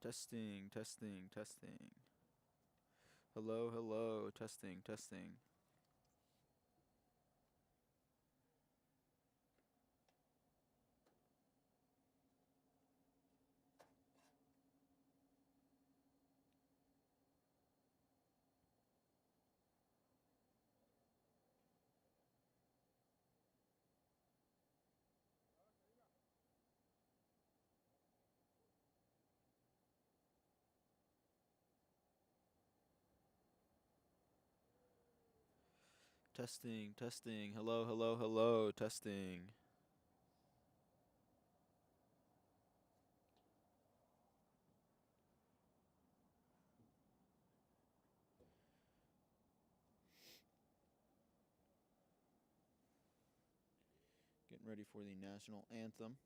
Testing, testing, testing. Hello, hello, testing, testing. Testing, testing. Hello, hello, hello, testing. Getting ready for the national anthem.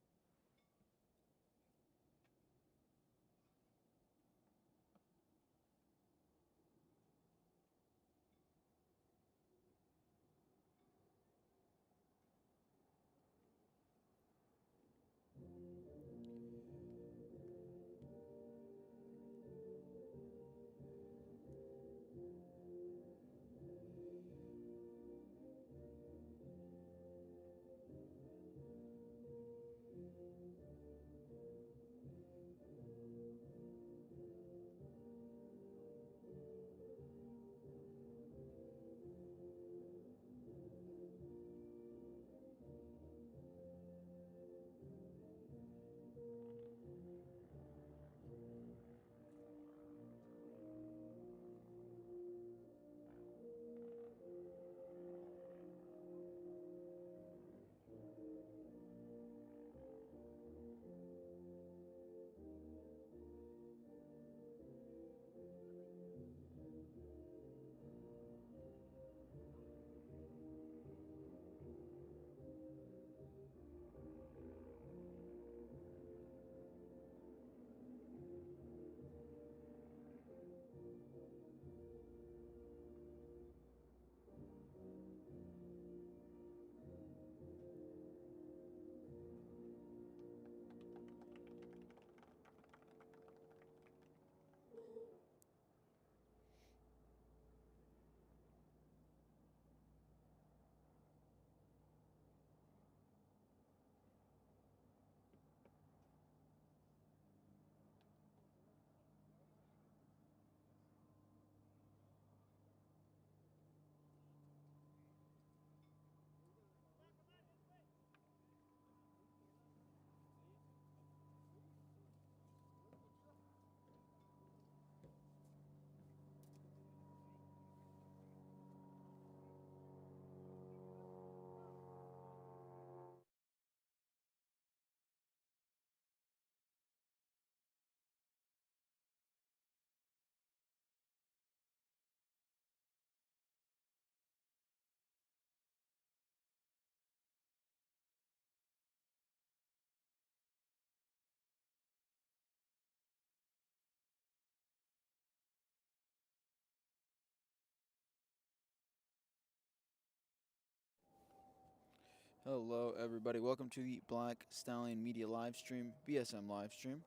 Hello, everybody. Welcome to the Black Stallion Media live stream, BSM live stream.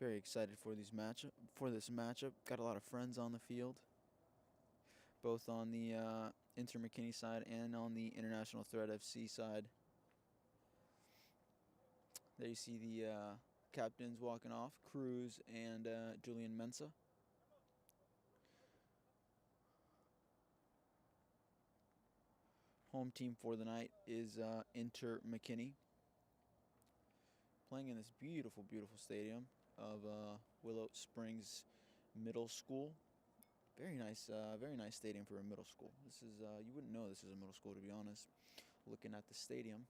Very excited for this matchup. Got a lot of friends on the field, both on the Inter McKinney side and on the International Threat FC side. There you see the captains walking off, Cruz and Julian Mensah. Home team for the night is Inter McKinney, playing in this beautiful, beautiful stadium of Willow Springs Middle School. Very nice stadium for a middle school. This is you wouldn't know this is a middle school, to be honest, looking at the stadium.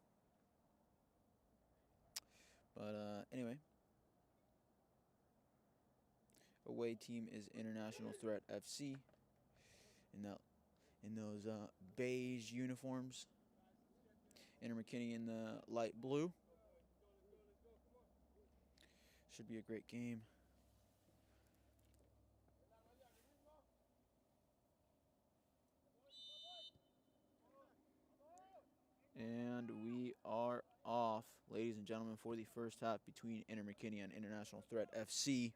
But anyway, away team is International Threat FC in those beige uniforms. Inter McKinney in the light blue. Should be a great game. And we are off. ladies and gentlemen, for the first half between Inter McKinney and International Threat FC.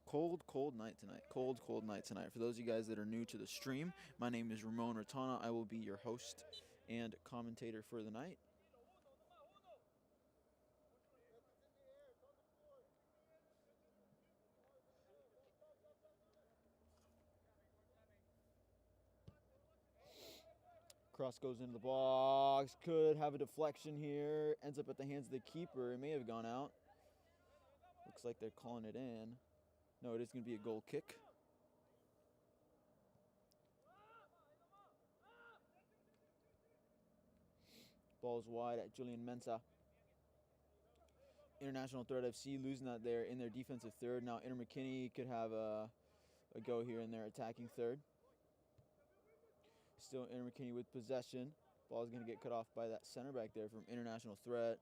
Cold night tonight. Cold night tonight. For those of you guys that are new to the stream, my name is Ramon Rotana. I will be your host and commentator for the night. Cross goes into the box. Could have a deflection here. Ends up at the hands of the keeper. It may have gone out. Looks like they're calling it in. No, it is going to be a goal kick. Ball's wide at Julian Mensah. International Threat FC losing that there in their defensive third. Now Inter McKinney could have a go here in their attacking third. Still Inter McKinney with possession. Ball's going to get cut off by that center back there from International Threat.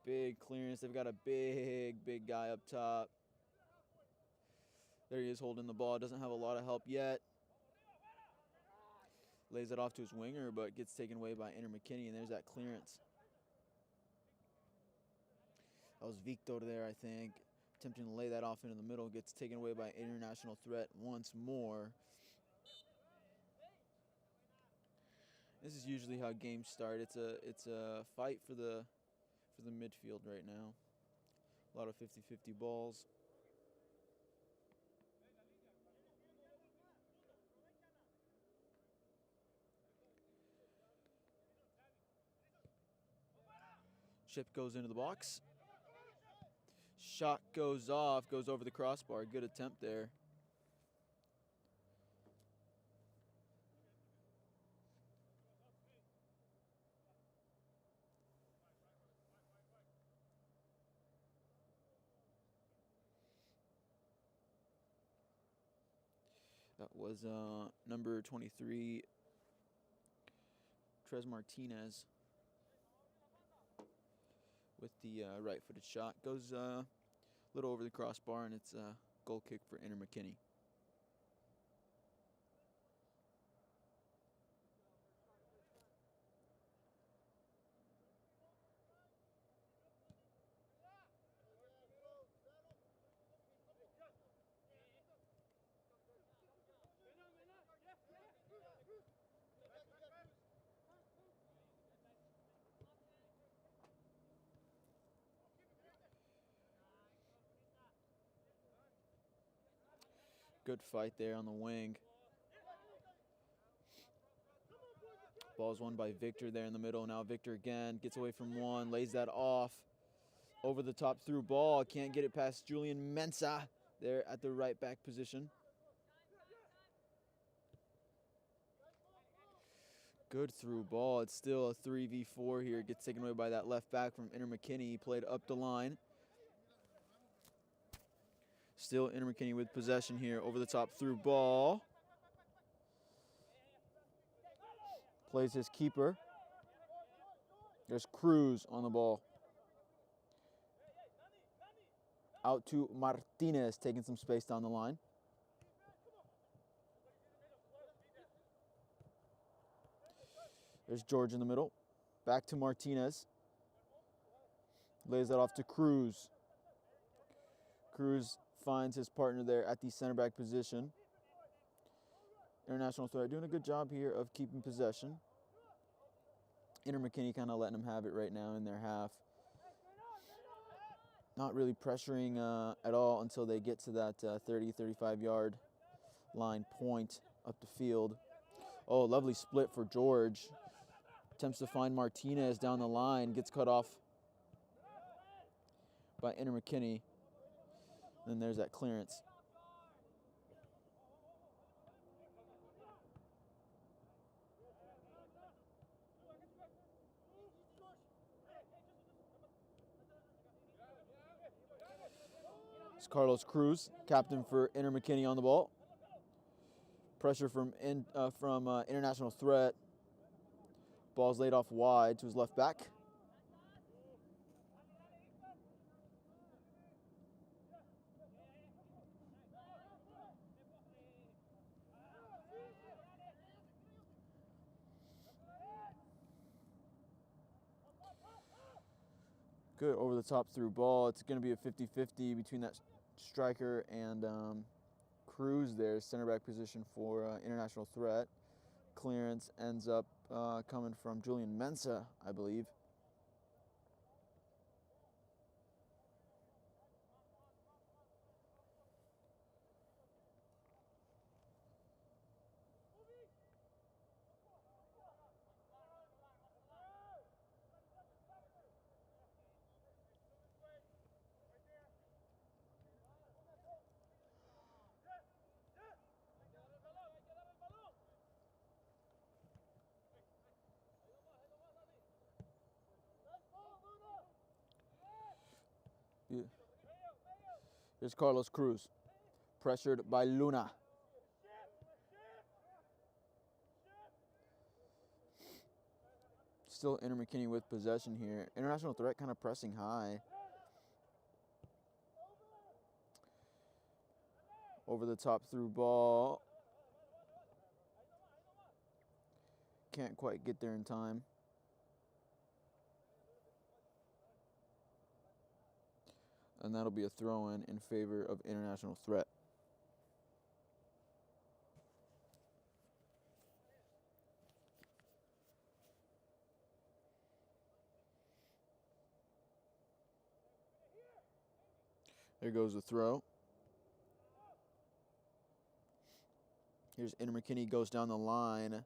Big clearance. They've got a big guy up top. There he is holding the ball. Doesn't have a lot of help yet. Lays it off to his winger, but gets taken away by Inter McKinney, and there's that clearance. That was Victor there, I think. Attempting to lay that off into the middle. Gets taken away by International Threat once more. This is usually how games start. It's a fight for the midfield right now. A lot of 50-50 balls. Chip goes into the box. Shot goes off, goes over the crossbar. Good attempt there. That was number 23, Tres Martinez, with the right-footed shot. Goes a little over the crossbar, and it's a goal kick for Inter McKinney. Good fight there on the wing. Ball's won by Victor there in the middle. Now Victor again gets away from one, lays that off. Over the top through ball. Can't get it past Julian Mensah there at the right back position. Good through ball. It's still a 3v4 here. Gets taken away by that left back from Inter McKinney. He played up the line. Still Inter McKinney with possession here. Over the top through ball. Plays his keeper. There's Cruz on the ball. Out to Martinez, taking some space down the line. There's George in the middle. Back to Martinez. Lays that off to Cruz. Cruz finds his partner there at the center back position. International Threat doing a good job here of keeping possession. Inter McKinney kind of letting them have it right now in their half. Not really pressuring at all until they get to that 30, 35-yard line point up the field. Oh, lovely split for George. Attempts to find Martinez down the line. Gets cut off by Inter McKinney. Then there's that clearance. It's Carlos Cruz, captain for Inter McKinney on the ball. Pressure from International Threat. Ball's laid off wide to his left back. Good over the top through ball. It's going to be a 50-50 between that striker and Cruz there, center back position for international threat. Clearance ends up coming from Julian Mensah, I believe. Here's Carlos Cruz, pressured by Luna. Still Inter McKinney with possession here. International threat kind of pressing high. Over the top through ball. Can't quite get there in time. And that'll be a throw-in in favor of international threat. There goes the throw. Here's Inter McKinney, goes down the line.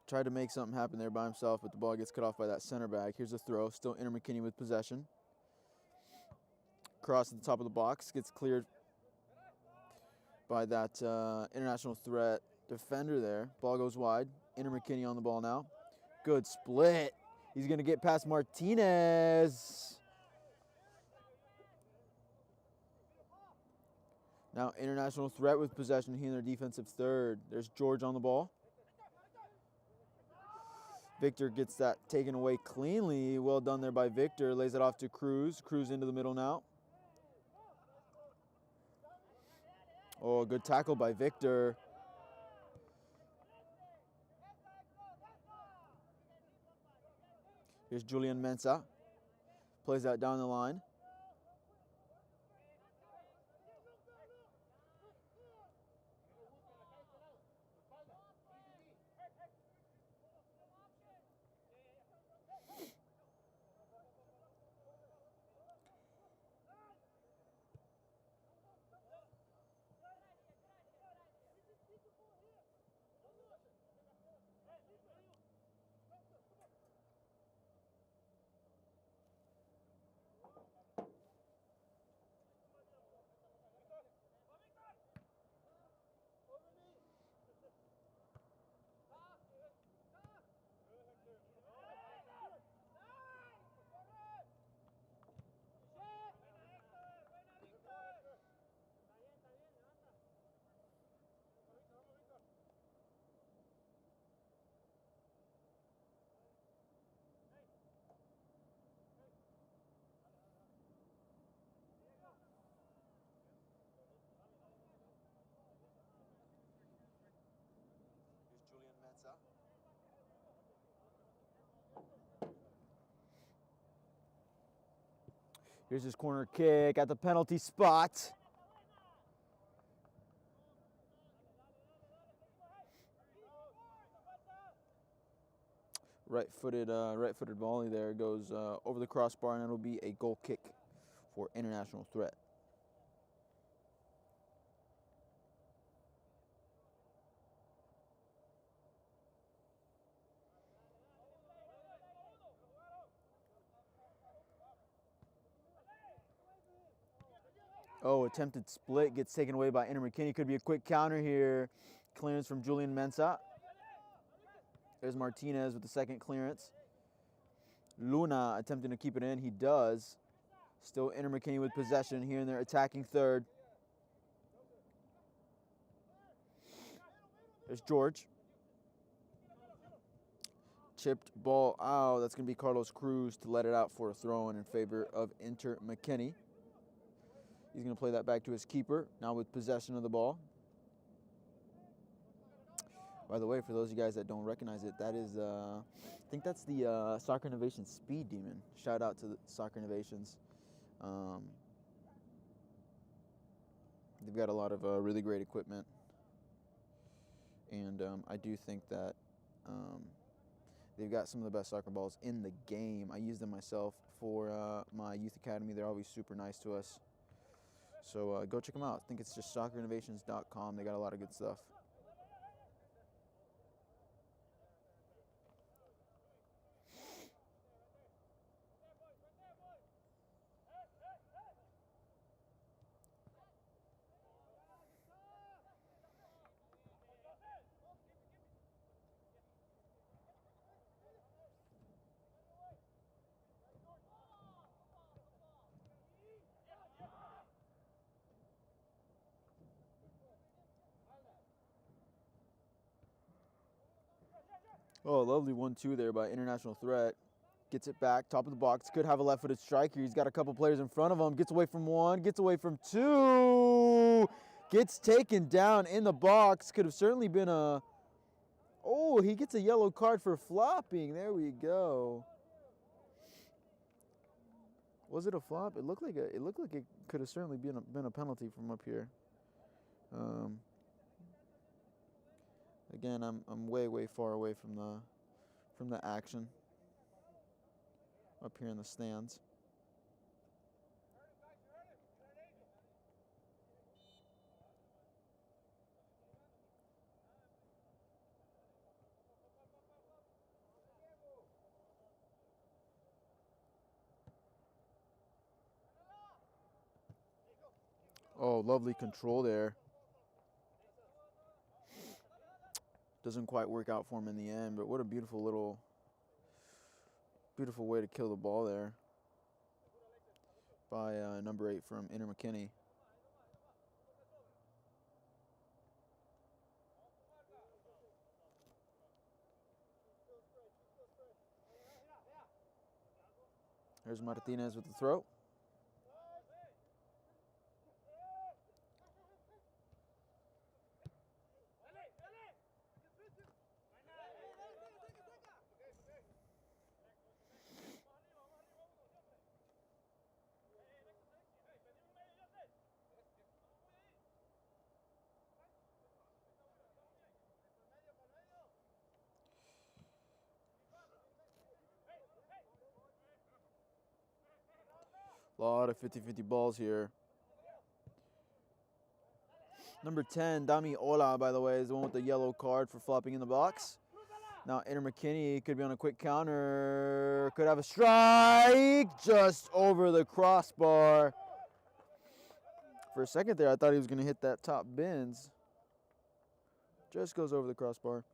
Tried to make something happen there by himself, but the ball gets cut off by that center back. Here's a throw. Still Inter McKinney with possession. Cross at the top of the box. Gets cleared by that international threat defender there. Ball goes wide. Inter McKinney on the ball now. Good split. He's going to get past Martinez. Now international threat with possession here in their defensive third. There's George on the ball. Victor gets that taken away cleanly. Well done there by Victor. Lays it off to Cruz. Cruz into the middle now. Oh, good tackle by Victor. Here's Julian Mensah. Plays that down the line. Here's his corner kick at the penalty spot. Right-footed volley there, goes over the crossbar, and it'll be a goal kick for international threat. Oh, attempted split gets taken away by Inter McKinney. Could be a quick counter here. Clearance from Julian Mensah. There's Martinez with the second clearance. Luna attempting to keep it in. He does. Still Inter McKinney with possession here in their attacking third. There's George. Chipped ball out. That's going to be Carlos Cruz to let it out for a throw-in in favor of Inter McKinney. He's going to play that back to his keeper, now with possession of the ball. By the way, for those of you guys that don't recognize it, that is, I think that's the Soccer Innovations Speed Demon. Shout out to the Soccer Innovations. They've got a lot of really great equipment. And I do think that they've got some of the best soccer balls in the game. I use them myself for my youth academy. They're always super nice to us. So go check them out. I think it's just soccerinnovations.com. They got a lot of good stuff. Oh, lovely 1-2 there by International Threat. Gets it back, top of the box. Could have a left-footed striker. He's got a couple players in front of him. Gets away from one, gets away from two. Gets taken down in the box. Could have certainly been a... Oh, he gets a yellow card for flopping. There we go. Was it a flop? It looked like it could have certainly been a penalty from up here. Again, I'm way far away from the action up here in the stands. Oh, lovely control there. Doesn't quite work out for him in the end, but what a beautiful way to kill the ball there by number 8 from McKinney. There's Martinez with the throw. A lot of 50-50 balls here. Number 10, Dami Ola, by the way, is the one with the yellow card for flopping in the box. Now, McKinney could be on a quick counter. Could have a strike just over the crossbar. For a second there, I thought he was going to hit that top bins. Just goes over the crossbar.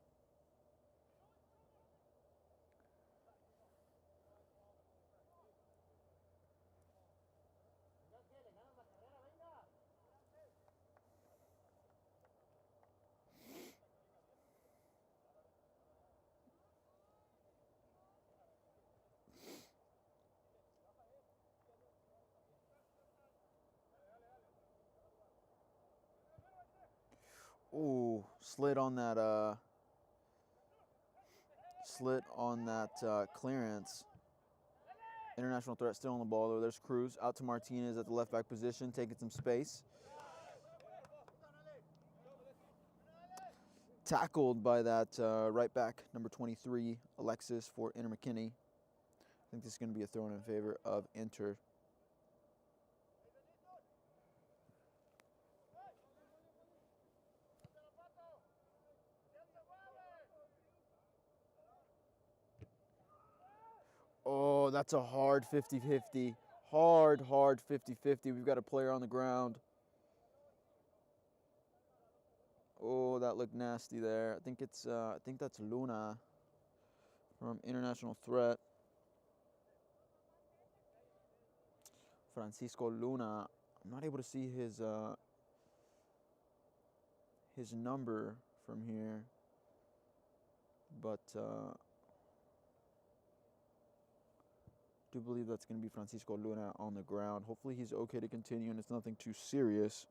Ooh, slit on that clearance. International Threat still on the ball though. There's Cruz out to Martinez at the left back position, taking some space. Tackled by that right back, number 23, Alexis for McKinney. I think this is going to be a throw in favor of Inter. Oh, that's a hard 50-50. Hard 50-50. We've got a player on the ground. Oh, that looked nasty there. I think that's Luna from International Threat. Francisco Luna. I'm not able to see his number from here, but do believe that's going to be Francisco Luna on the ground. Hopefully he's okay to continue and it's nothing too serious.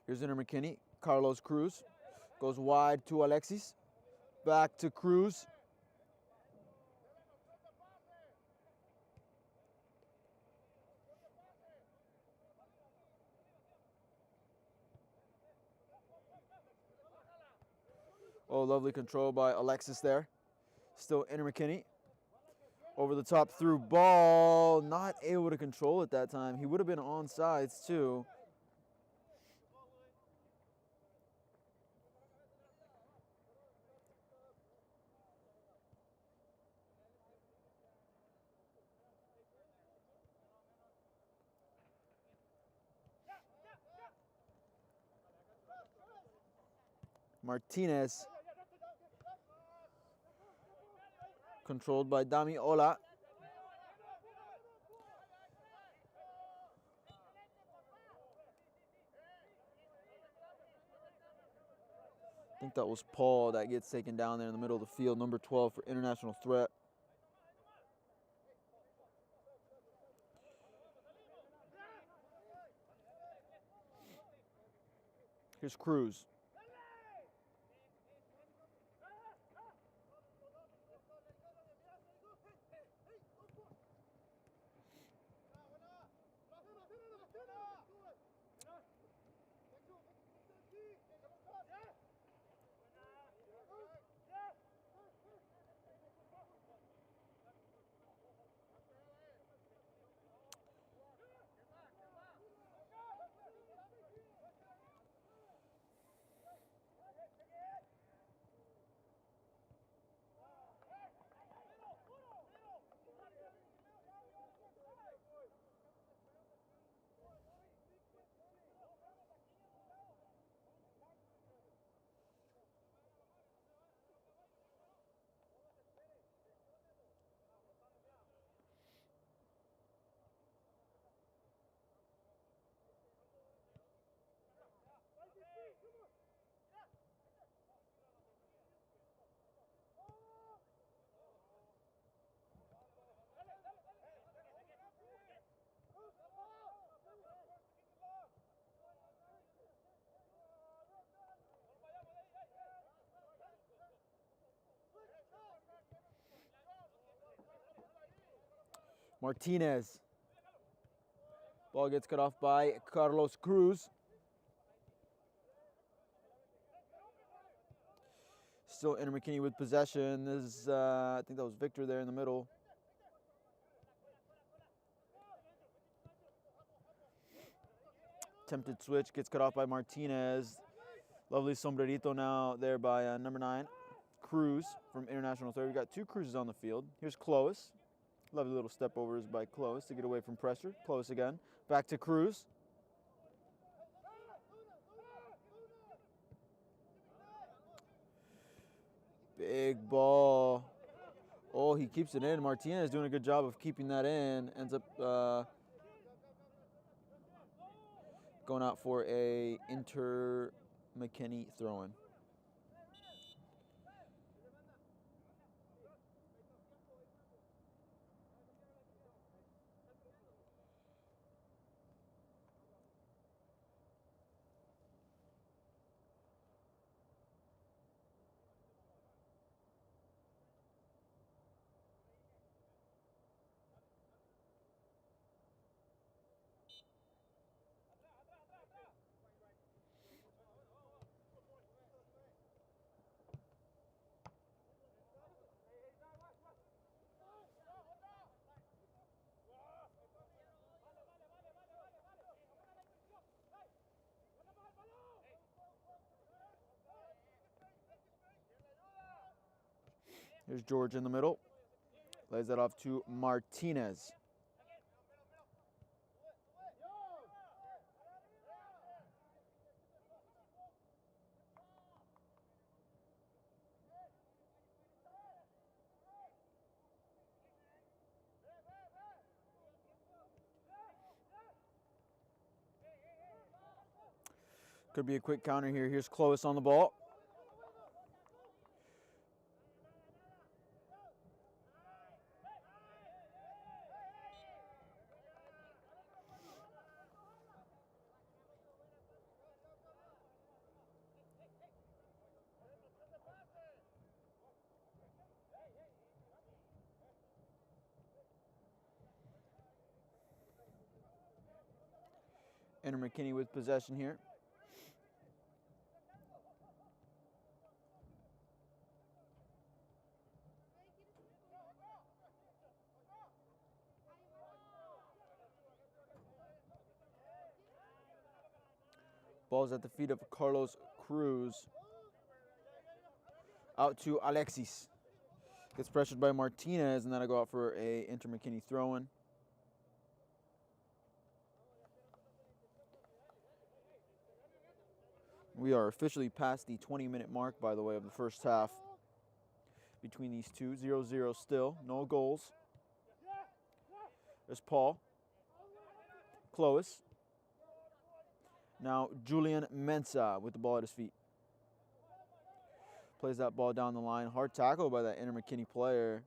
Here's Inter McKinney. Carlos Cruz goes wide to Alexis. Back to Cruz. Oh, lovely control by Alexis there. Still Inter McKinney. Over the top through ball. Not able to control it that time. He would have been onside too. Martinez. Controlled by Dami Ola. I think that was Paul that gets taken down there in the middle of the field. Number 12 for international threat. Here's Cruz. Martinez. Ball gets cut off by Carlos Cruz. Still Inter McKinney with possession. This is, I think that was Victor there in the middle. Attempted switch, gets cut off by Martinez. Lovely sombrerito now there by number 9, Cruz from international third. We got 2 Cruzes on the field. Here's Clovis. Lovely little step overs by Clovis to get away from pressure. Clovis again. Back to Cruz. Big ball. Oh, he keeps it in. Martinez doing a good job of keeping that in. Ends up going out for a Inter McKinney throw-in. Here's George in the middle. Lays that off to Martinez. Could be a quick counter here. Here's Clovis on the ball. Inter McKinney with possession here. Ball's at the feet of Carlos Cruz. Out to Alexis. Gets pressured by Martinez, and then I go out for a Inter McKinney throw-in. We are officially past the 20-minute mark, by the way, of the first half. Between these two, 0-0 still, no goals. There's Paul. Clovis. Now Julian Mensah with the ball at his feet. Plays that ball down the line. Hard tackle by that Inter McKinney player.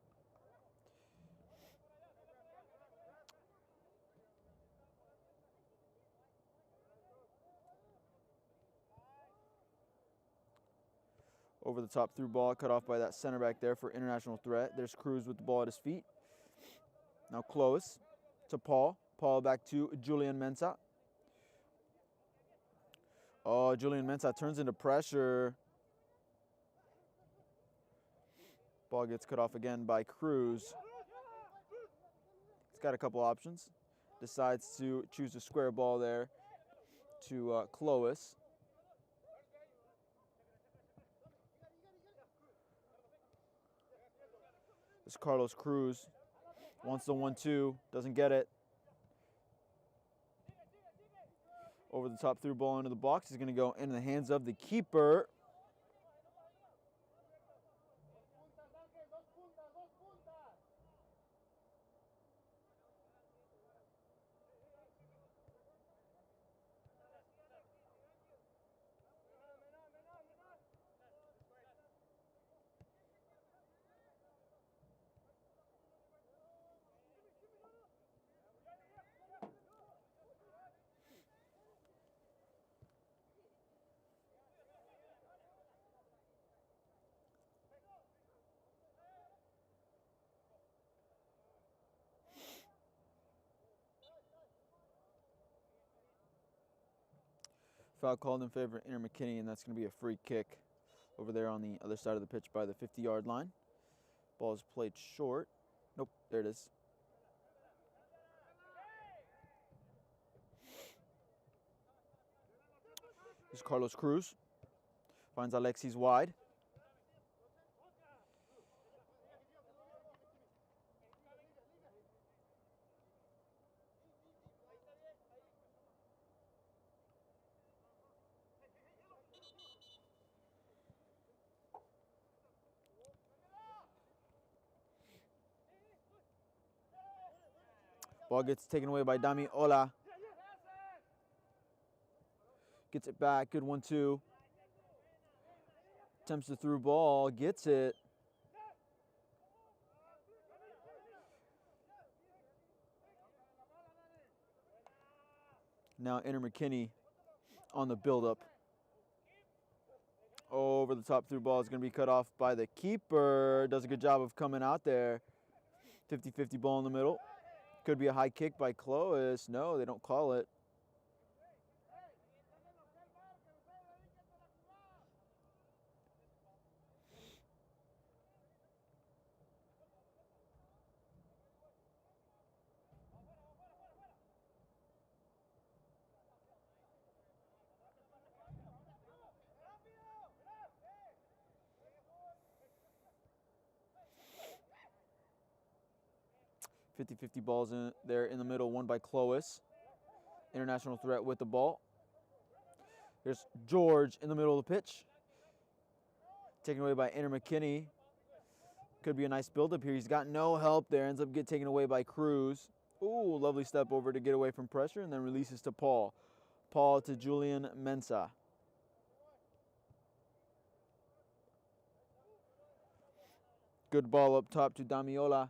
Over the top through ball, cut off by that center back there for international threat. There's Cruz with the ball at his feet. Now Clovis to Paul. Paul back to Julian Mensah. Oh, Julian Mensah turns into pressure. Ball gets cut off again by Cruz. He's got a couple options. Decides to choose a square ball there to Clovis. This is Carlos Cruz. Wants the 1-2, doesn't get it. Over the top through ball into the box. He's going to go into the hands of the keeper. Foul called in favor of Inter McKinney, and that's going to be a free kick over there on the other side of the pitch by the 50-yard line. Ball is played short. Nope, there it is. Here's Carlos Cruz. Finds Alexis wide. Ball gets taken away by Dami Ola. Gets it back. Good 1-2. Attempts the through ball. Gets it. Now Inter McKinney on the build-up. Over the top through ball is going to be cut off by the keeper. Does a good job of coming out there. 50-50 ball in the middle. Could be a high kick by Clovis. No, they don't call it. .50 balls in there in the middle, won by Clovis. International threat with the ball. Here's George in the middle of the pitch. Taken away by Inter McKinney. Could be a nice build-up here. He's got no help there. Ends up getting taken away by Cruz. Ooh, lovely step over to get away from pressure, and then releases to Paul. Paul to Julian Mensah. Good ball up top to Damiola.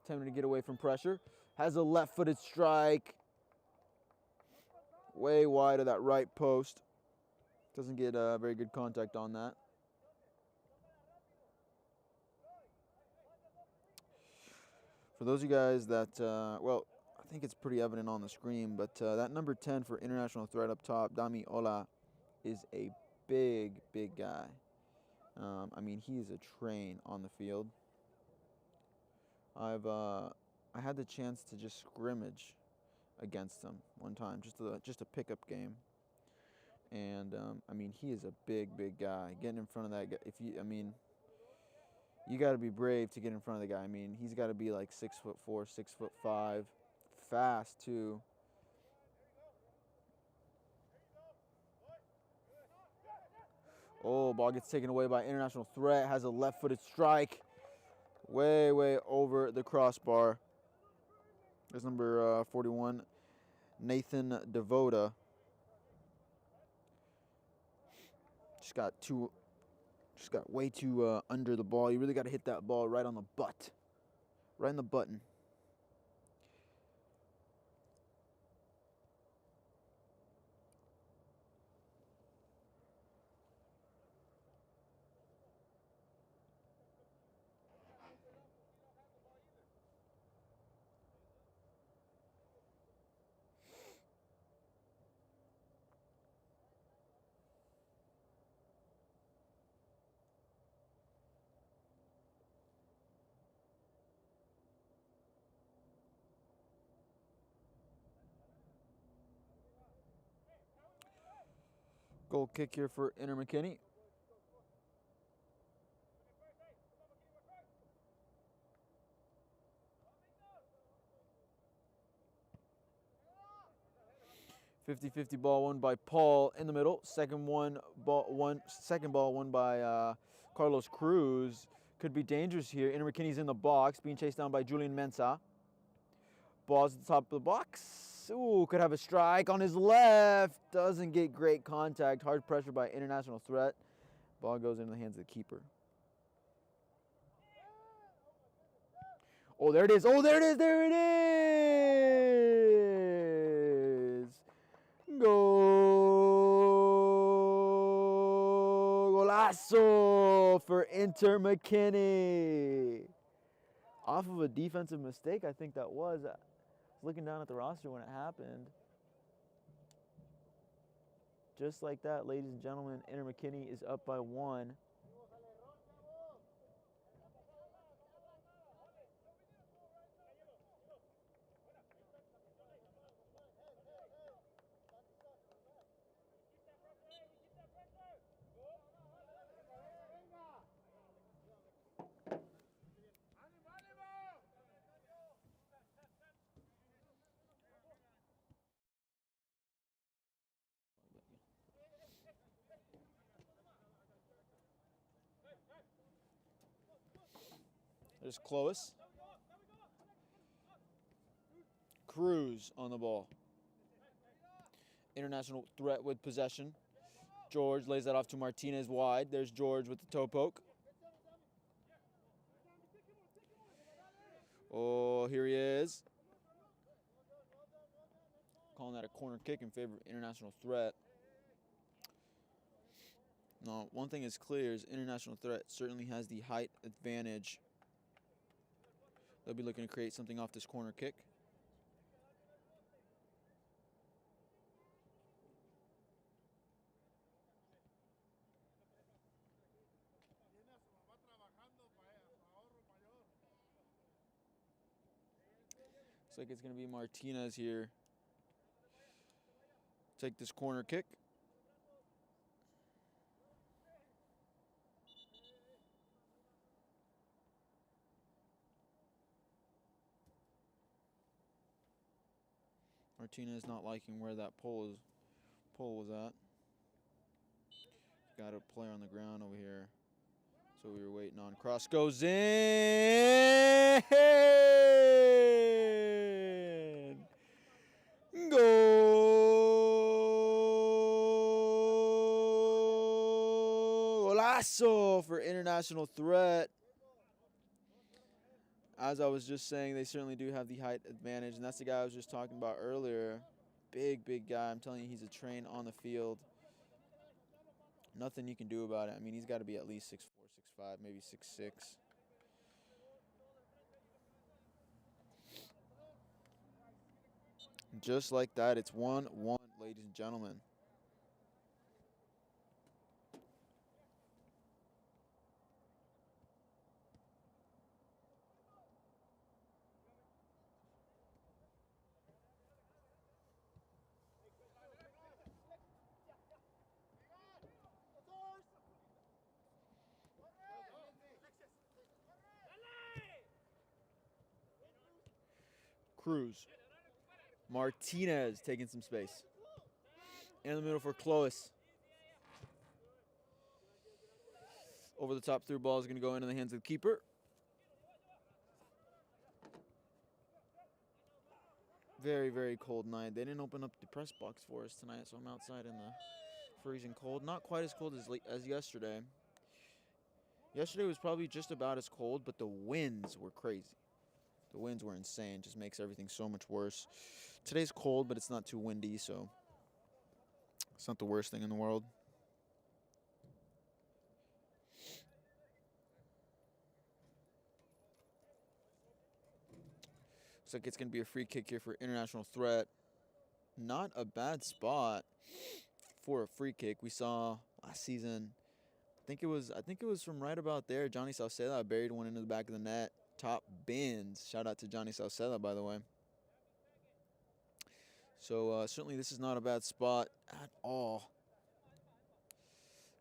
Attempting to get away from pressure. Has a left-footed strike. Way wide of that right post. Doesn't get very good contact on that. For those of you guys that, well, I I think it's pretty evident on the screen, but that number 10 for international threat up top, Dami Ola, is a big, big guy. I mean, he is a train on the field. I had the chance to just scrimmage against him one time, just a pickup game, and I mean, he is a big, big guy. Getting in front of that guy, you got to be brave to get in front of the guy. I mean, he's got to be like 6'4", 6'5", fast too. Oh, ball gets taken away by international threat. Has a left-footed strike, way, way over the crossbar. There's number 41, Nathan Devoda. Just got way too under the ball. You really got to hit that ball right on the butt, right in the button. Goal kick here for Inter McKinney. .50-50 ball won by Paul in the middle. Second ball won by Carlos Cruz. Could be dangerous here. Inter McKinney's in the box, being chased down by Julian Mensah. Ball's at the top of the box. Ooh, could have a strike on his left. Doesn't get great contact. Hard pressure by international threat. Ball goes into the hands of the keeper. Oh, there it is. Oh, there it is. There it is. Golazo for Inter McKinney. Off of a defensive mistake, I think that was. I was looking down at the roster when it happened. Just like that, ladies and gentlemen, Inter McKinney is up by 1. There's Clovis. Cruz on the ball. International threat with possession. George lays that off to Martinez wide. There's George with the toe poke. Oh, here he is. Calling that a corner kick in favor of international threat. Now, one thing is clear is international threat certainly has the height advantage. They'll be looking to create something off this corner kick. Looks like it's going to be Martinez here. Take this corner kick. Martinez not liking where that pole was at. Got a player on the ground over here. So we were waiting on. Cross goes in. Golazo for international threat. As I was just saying, they certainly do have the height advantage, and that's the guy I was just talking about earlier. Big, big guy. I'm telling you, he's a train on the field. Nothing you can do about it. I mean, he's got to be at least 6'4", 6'5", maybe 6'6". Just like that, it's 1-1, ladies and gentlemen. Cruz. Martinez taking some space. In the middle for Clois. Over the top through ball is going to go into the hands of the keeper. Very, very cold night. They didn't open up the press box for us tonight, so I'm outside in the freezing cold. Not quite as cold as yesterday. Yesterday was probably just about as cold, but the winds were crazy. The winds were insane. Just makes everything so much worse. Today's cold, but it's not too windy, so it's not the worst thing in the world. Looks like it's going to be a free kick here for International Threat. Not a bad spot for a free kick. We saw last season, I think it was from right about there. Johnny Sauceda buried one into the back of the net. Top bins. Shout out to Johnny Sauceda, by the way. So certainly this is not a bad spot at all.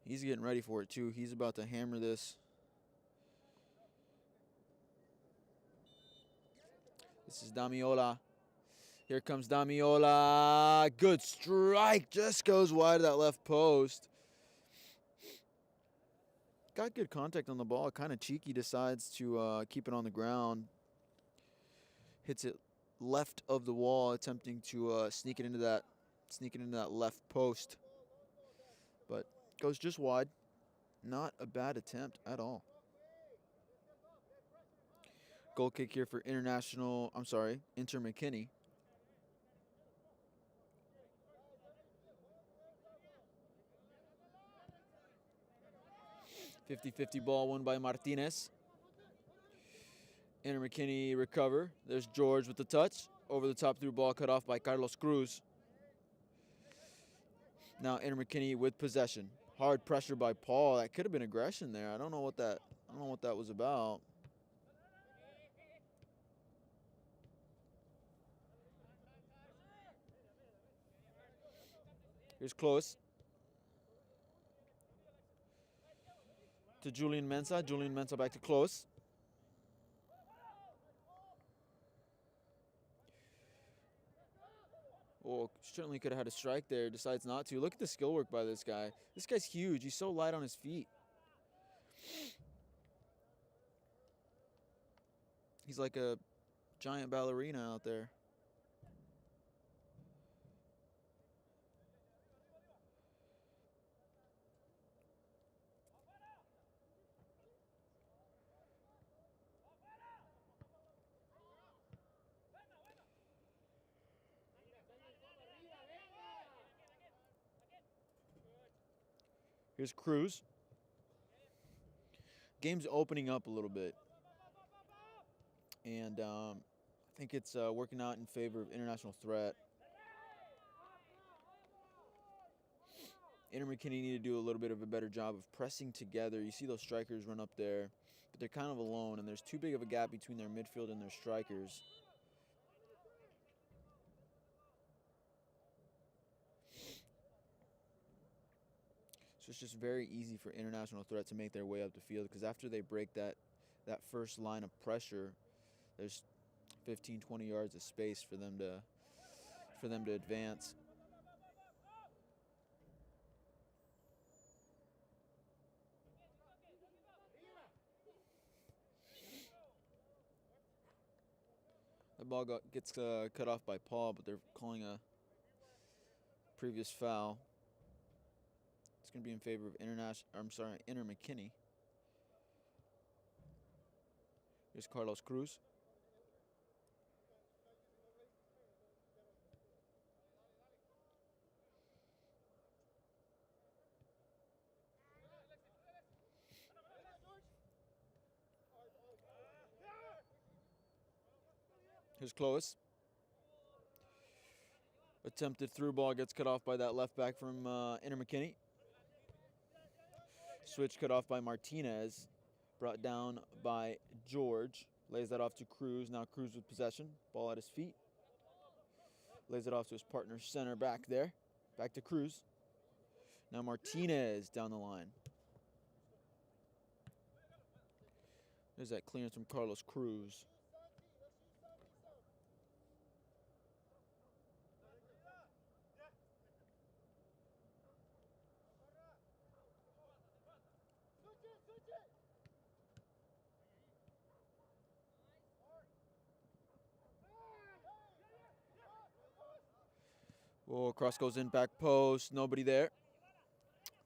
He's getting ready for it too. He's about to hammer this. This is Damiola. Here comes Damiola. Good strike. Just goes wide of that left post. Got good contact on the ball. Kind of cheeky. Decides to keep it on the ground. Hits it left of the wall, attempting to sneak it into that left post. But goes just wide. Not a bad attempt at all. Goal kick here for Inter McKinney. .50-50 ball won by Martinez. Inter McKinney recover. There's George with the touch. Over the top through ball cut off by Carlos Cruz. Now Inter McKinney with possession. Hard pressure by Paul. That could have been aggression there. I don't know what that was about. Here's Close. To Julian Mensah. Julian Mensah back to Close. Oh, certainly could have had a strike there. Decides not to. Look at the skill work by this guy. This guy's huge. He's so light on his feet. He's like a giant ballerina out there. Here's Cruz. Game's opening up a little bit. And I think it's working out in favor of International Threat. Inter McKinney need to do a little bit of a better job of pressing together. You see those strikers run up there, but they're kind of alone, and there's too big of a gap between their midfield and their strikers. So it's just very easy for International Threat to make their way up the field, because after they break that first line of pressure, there's 15, 20 yards of space for them to advance. The ball gets cut off by Paul, but they're calling a previous foul. It's going to be in favor of Inter McKinney. Here's Carlos Cruz. Here's Clovis. Attempted through ball gets cut off by that left back from Inter McKinney. Switch cut off by Martinez. Brought down by George. Lays that off to Cruz. Now Cruz with possession. Ball at his feet. Lays it off to his partner center back there. Back to Cruz. Now Martinez down the line. There's that clearance from Carlos Cruz. Oh, cross goes in, back post. Nobody there.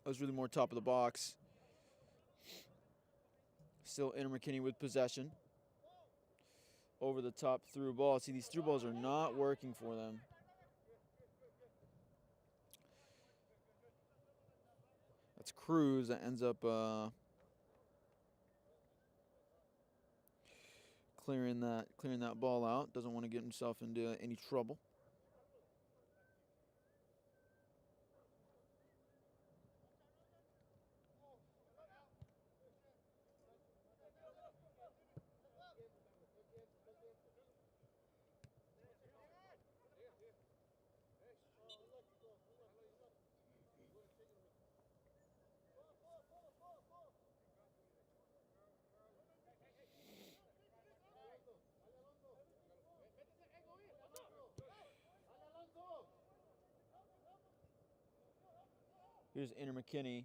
That was really more top of the box. Still Inter McKinney with possession. Over the top through ball. See, these through balls are not working for them. That's Cruz that ends up clearing that ball out. Doesn't want to get himself into any trouble. Here's Inter McKinney.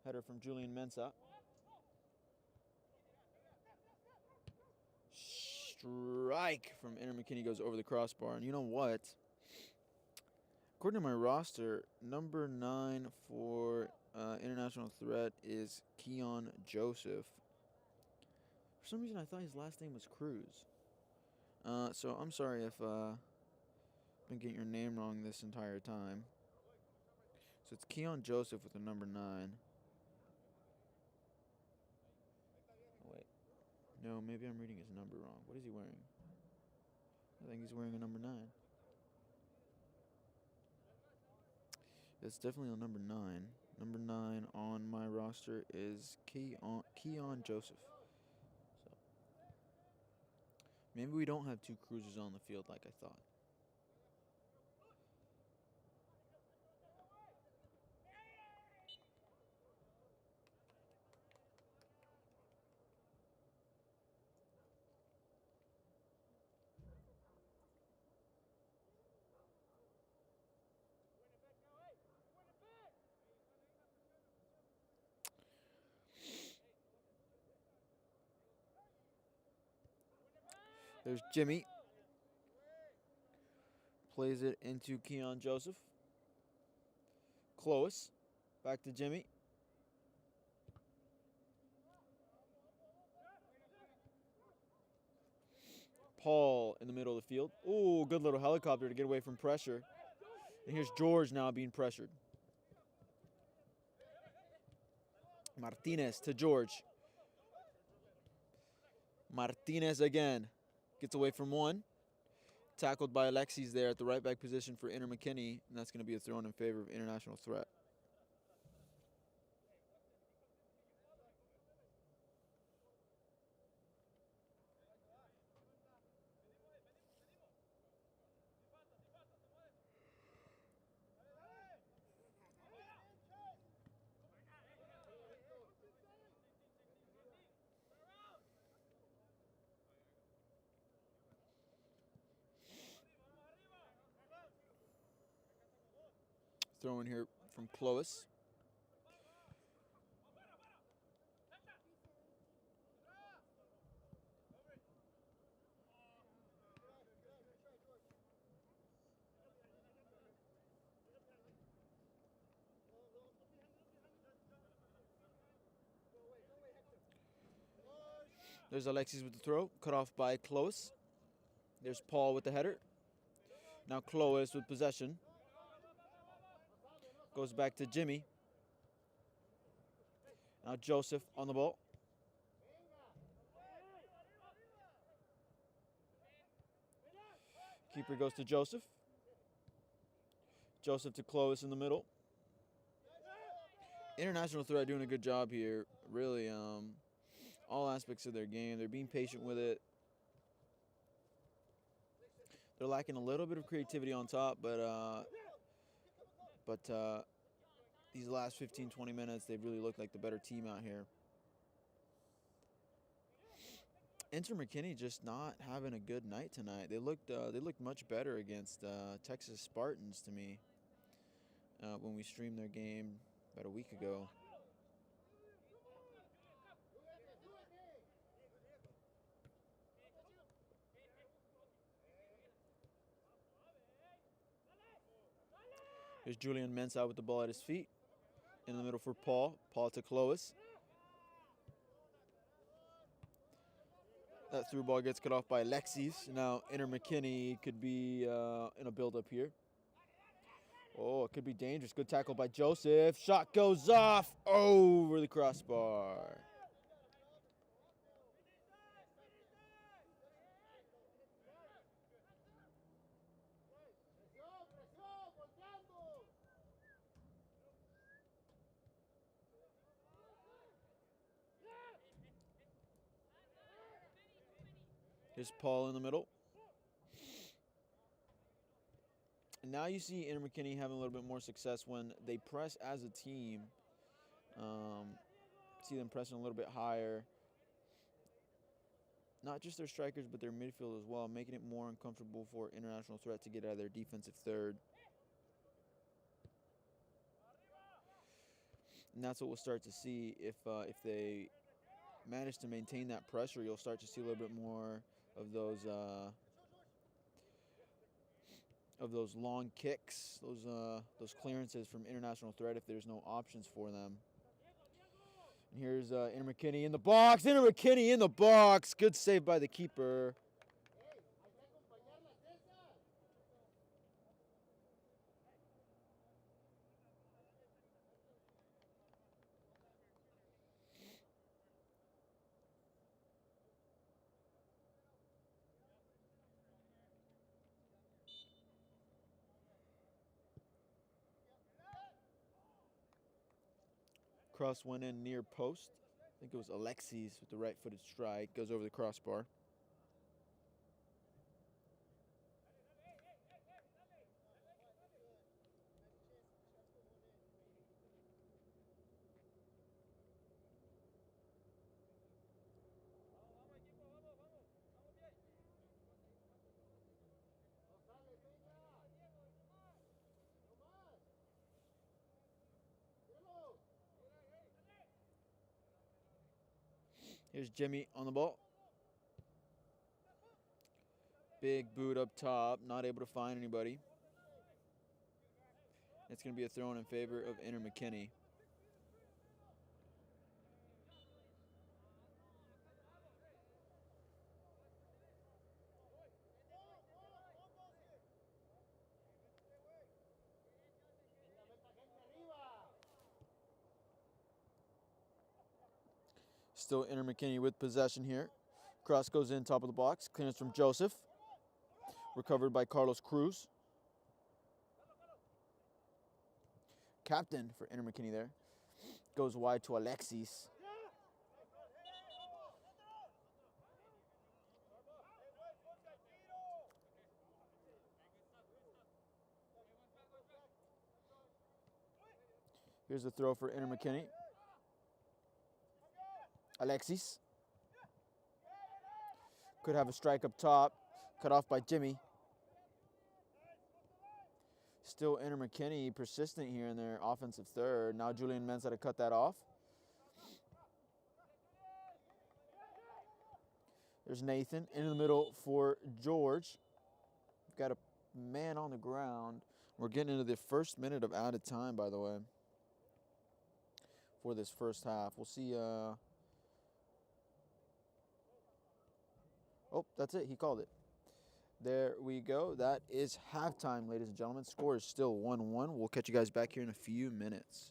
Header from Julian Mensah. Strike from Inter McKinney goes over the crossbar. And you know what? According to my roster, number 9 for international threat is Keon Joseph. For some reason, I thought his last name was Cruz. So I'm sorry if I've been getting your name wrong this entire time. So it's Keon Joseph with the number 9. Oh, wait. No, maybe I'm reading his number wrong. What is he wearing? I think he's wearing a number 9. It's definitely a number 9. Number 9 on my roster is Keon Joseph. So maybe we don't have 2 Cruzes on the field like I thought. There's Jimmy. Plays it into Keon Joseph. Close. Back to Jimmy. Paul in the middle of the field. Ooh, good little helicopter to get away from pressure. And here's George now being pressured. Martinez to George. Martinez again. Gets away from one. Tackled by Alexis there at the right back position for Inter McKinney. And that's going to be a throw in favor of international threat. Throw in here from Clovis. There's Alexis with the throw, cut off by Clovis. There's Paul with the header. Now Clovis with possession. Goes back to Jimmy. Now Joseph on the ball. Keeper goes to Joseph. Joseph to Clovis in the middle. International threat doing a good job here. Really, all aspects of their game. They're being patient with it. They're lacking a little bit of creativity on top, but these last 15, 20 minutes, they've really looked like the better team out here. Inter McKinney just not having a good night tonight. They looked much better against Texas Spartans to me when we streamed their game about a week ago. Here's Julian Mensah with the ball at his feet. In the middle for Paul. Paul to Clovis. That through ball gets cut off by Alexis. Now Inter McKinney could be in a build-up here. Oh, it could be dangerous. Good tackle by Joseph. Shot goes off over the crossbar. Here's Paul in the middle. And now you see Inter McKinney having a little bit more success when they press as a team. See them pressing a little bit higher. Not just their strikers, but their midfield as well, making it more uncomfortable for international threat to get out of their defensive third. And that's what we'll start to see if they manage to maintain that pressure. You'll start to see a little bit more of those long kicks, those clearances from international threat if there's no options for them. And here's Inter McKinney in the box. Inter McKinney in the box. Good save by the keeper. Cross went in near post. I think it was Alexis with the right-footed strike. Goes over the crossbar. Here's Jimmy on the ball. Big boot up top. Not able to find anybody. It's going to be a throw in favor of Inter McKinney. Still Inter McKinney with possession here. Cross goes in top of the box. Clearance from Joseph. Recovered by Carlos Cruz. Captain for Inter McKinney there. Goes wide to Alexis. Here's the throw for Inter McKinney. Alexis. Could have a strike up top. Cut off by Jimmy. Still Inter McKinney persistent here in their offensive third. Now Julian Mensah to cut that off. There's Nathan in the middle for George. We've got a man on the ground. We're getting into the first minute of added time, by the way, for this first half. We'll see. Oh, that's it. He called it. There we go. That is halftime, ladies and gentlemen. Score is still 1-1. We'll catch you guys back here in a few minutes.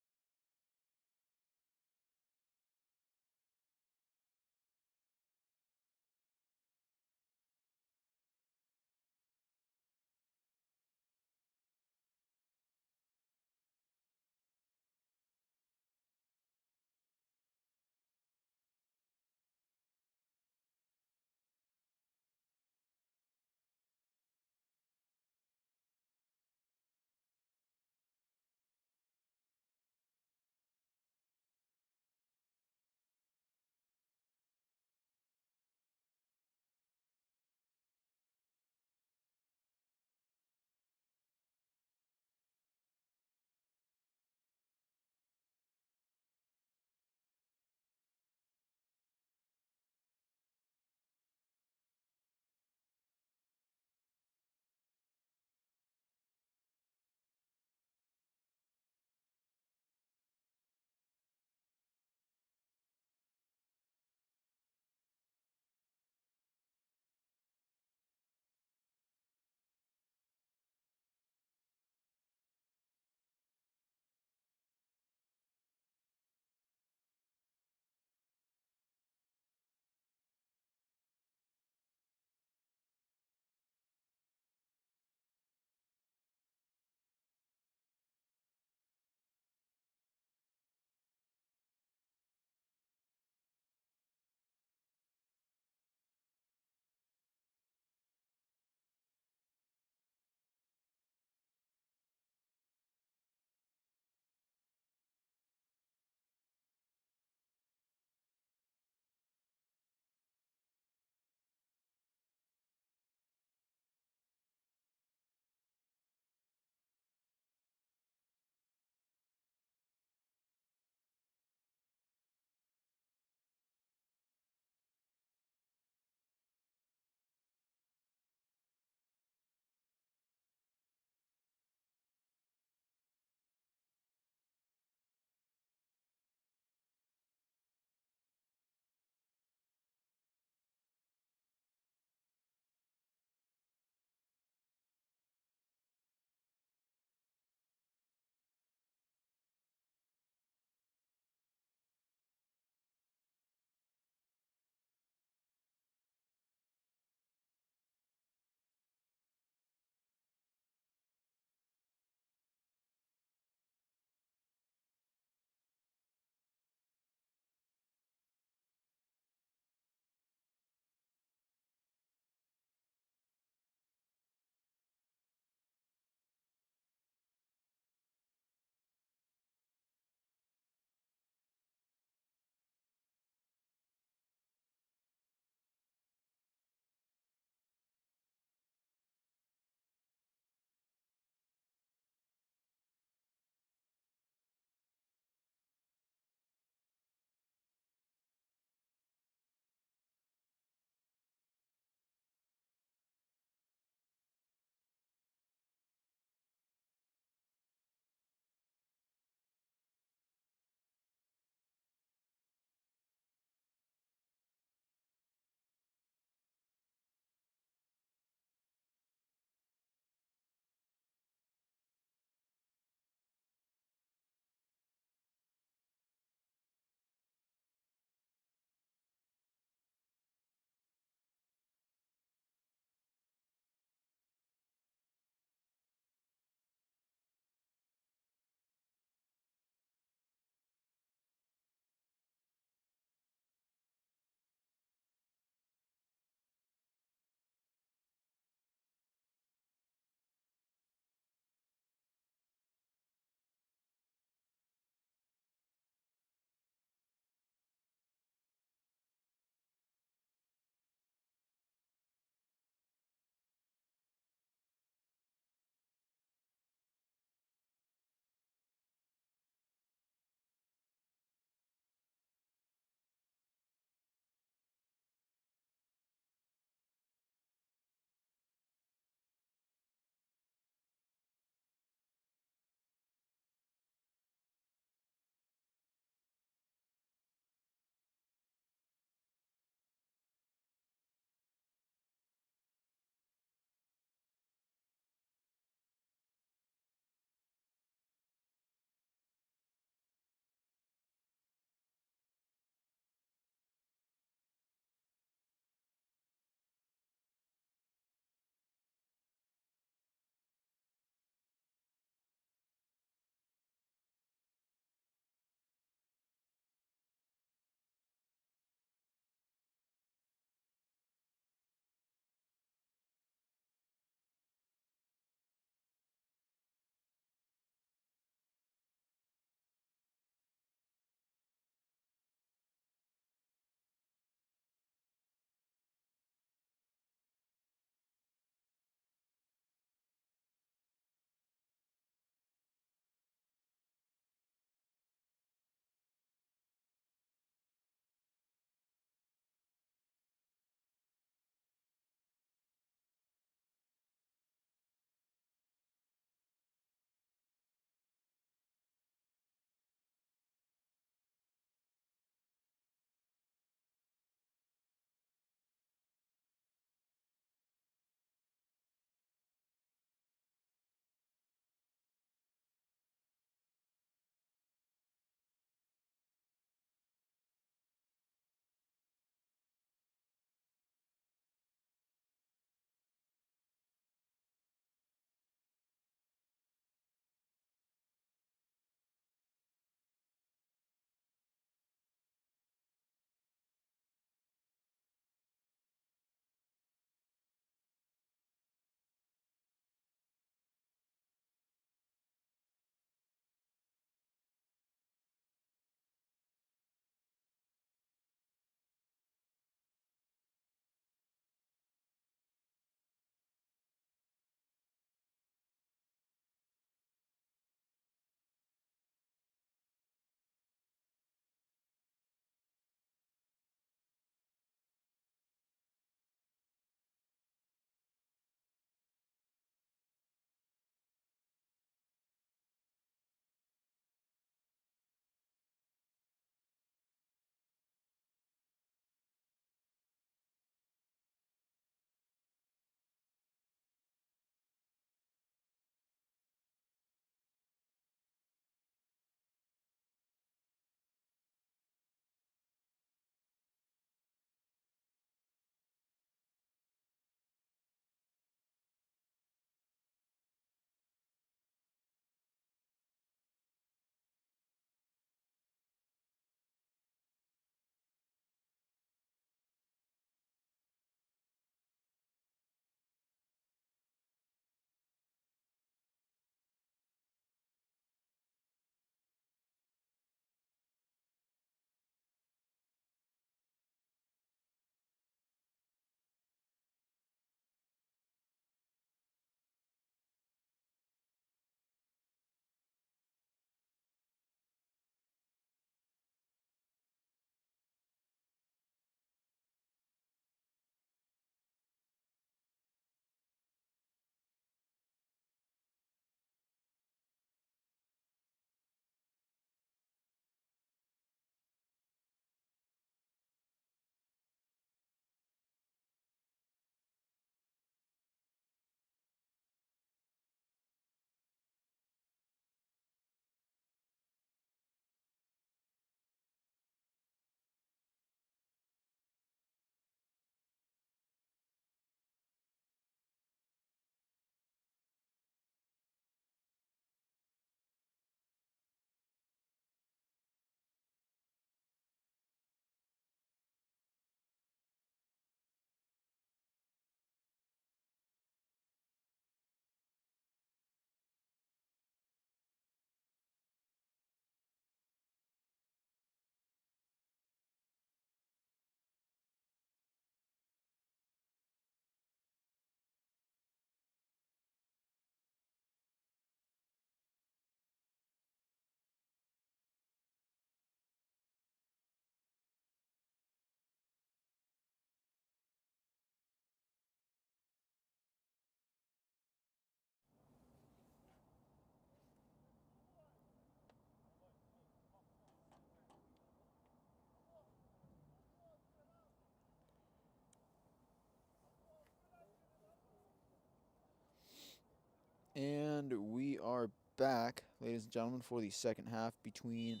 And we are back, ladies and gentlemen, for the second half between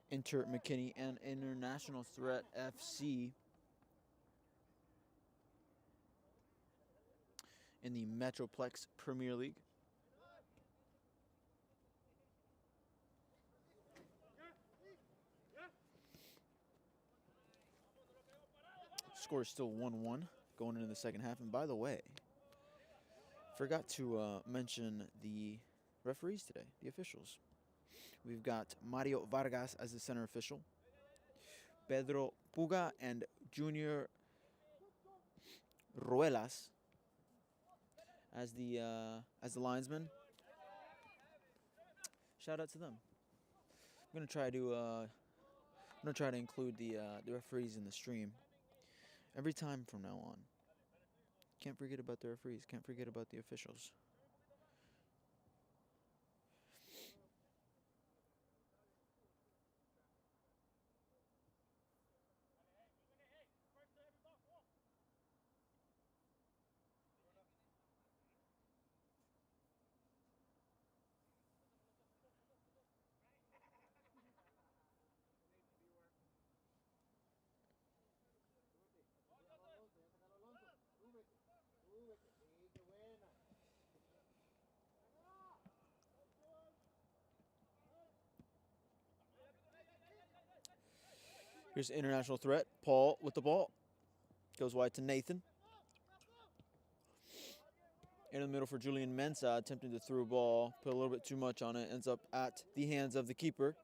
McKinney and International Threat FC in the Metroplex Premier League. Score is still 1-1 going into the second half. And by the way, forgot to mention the referees today, the officials. We've got Mario Vargas as the center official, Pedro Puga and Junior Ruelas as the linesmen. Shout out to them. I'm gonna try to include the referees in the stream every time from now on. Can't forget about the referees. Can't forget about the officials. Here's International Threat. Paul with the ball. Goes wide to Nathan. In the middle for Julian Mensah, attempting to throw a ball. Put a little bit too much on it. Ends up at the hands of the keeper.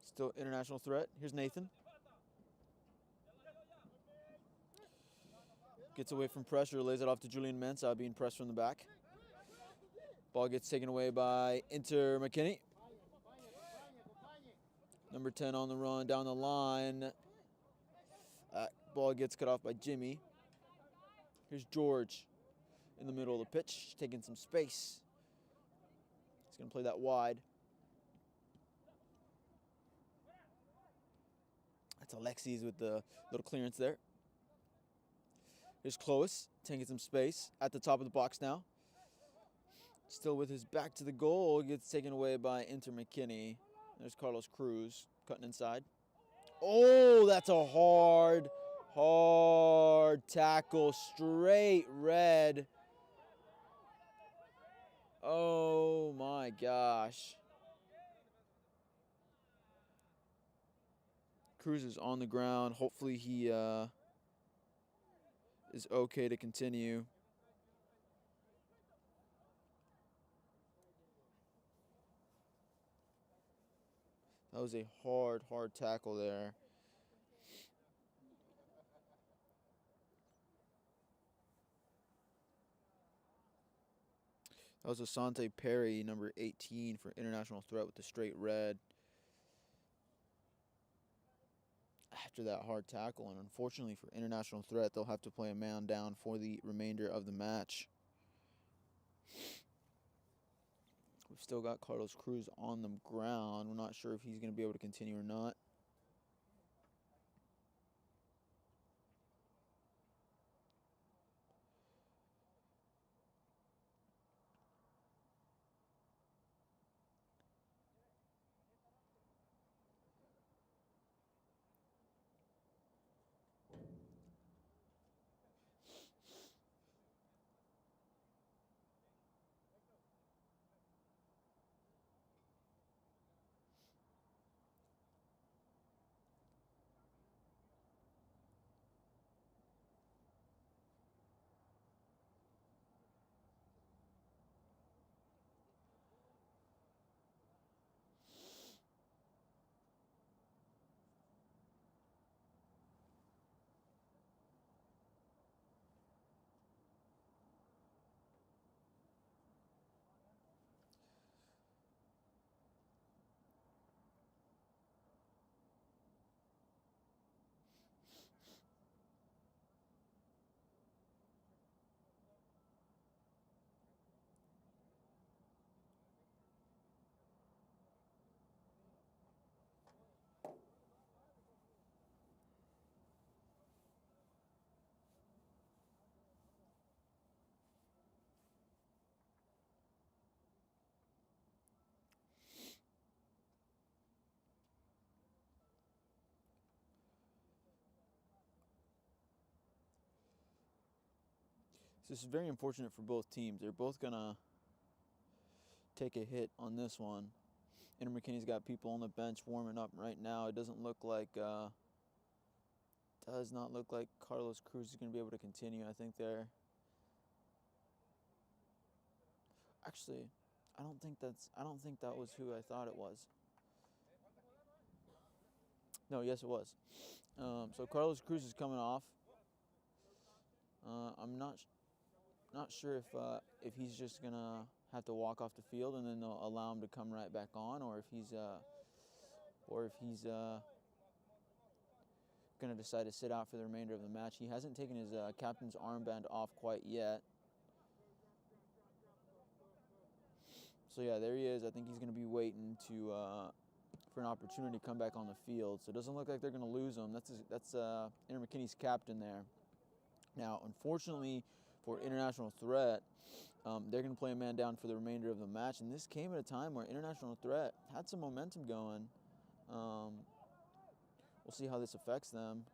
Still International Threat. Here's Nathan. Gets away from pressure, lays it off to Julian Mensah, being pressed from the back. Ball gets taken away by McKinney. Number 10 on the run, down the line. Ball gets cut off by Jimmy. Here's George in the middle of the pitch, taking some space. He's going to play that wide. That's Alexis with the little clearance there. Here's Clovis, taking some space at the top of the box now. Still with his back to the goal, gets taken away by McKinney. There's Carlos Cruz cutting inside. Oh, that's a hard tackle, straight red. Oh my gosh. Cruz is on the ground. Hopefully he is okay to continue. That was a hard tackle there. That was Asante Perry, number 18 for International Threat with the straight red. After that hard tackle, and unfortunately for International Threat, they'll have to play a man down for the remainder of the match. We've still got Carlos Cruz on the ground. We're not sure if he's going to be able to continue or not. This is very unfortunate for both teams. They're both going to take a hit on this one. Inter McKinney's got people on the bench warming up right now. It does not look like Carlos Cruz is going to be able to continue. I think they're actually, I don't think that was who I thought it was. No, yes it was. So Carlos Cruz is coming off. I'm not sure if he's just gonna have to walk off the field and then they'll allow him to come right back on, or if he's gonna decide to sit out for the remainder of the match. He hasn't taken his captain's armband off quite yet. So yeah, there he is. I think he's gonna be waiting for an opportunity to come back on the field. So it doesn't look like they're gonna lose him. That's Inter McKinney's captain there. Now, unfortunately for International Threat, they're going to play a man down for the remainder of the match. And this came at a time where International Threat had some momentum going. We'll see how this affects them.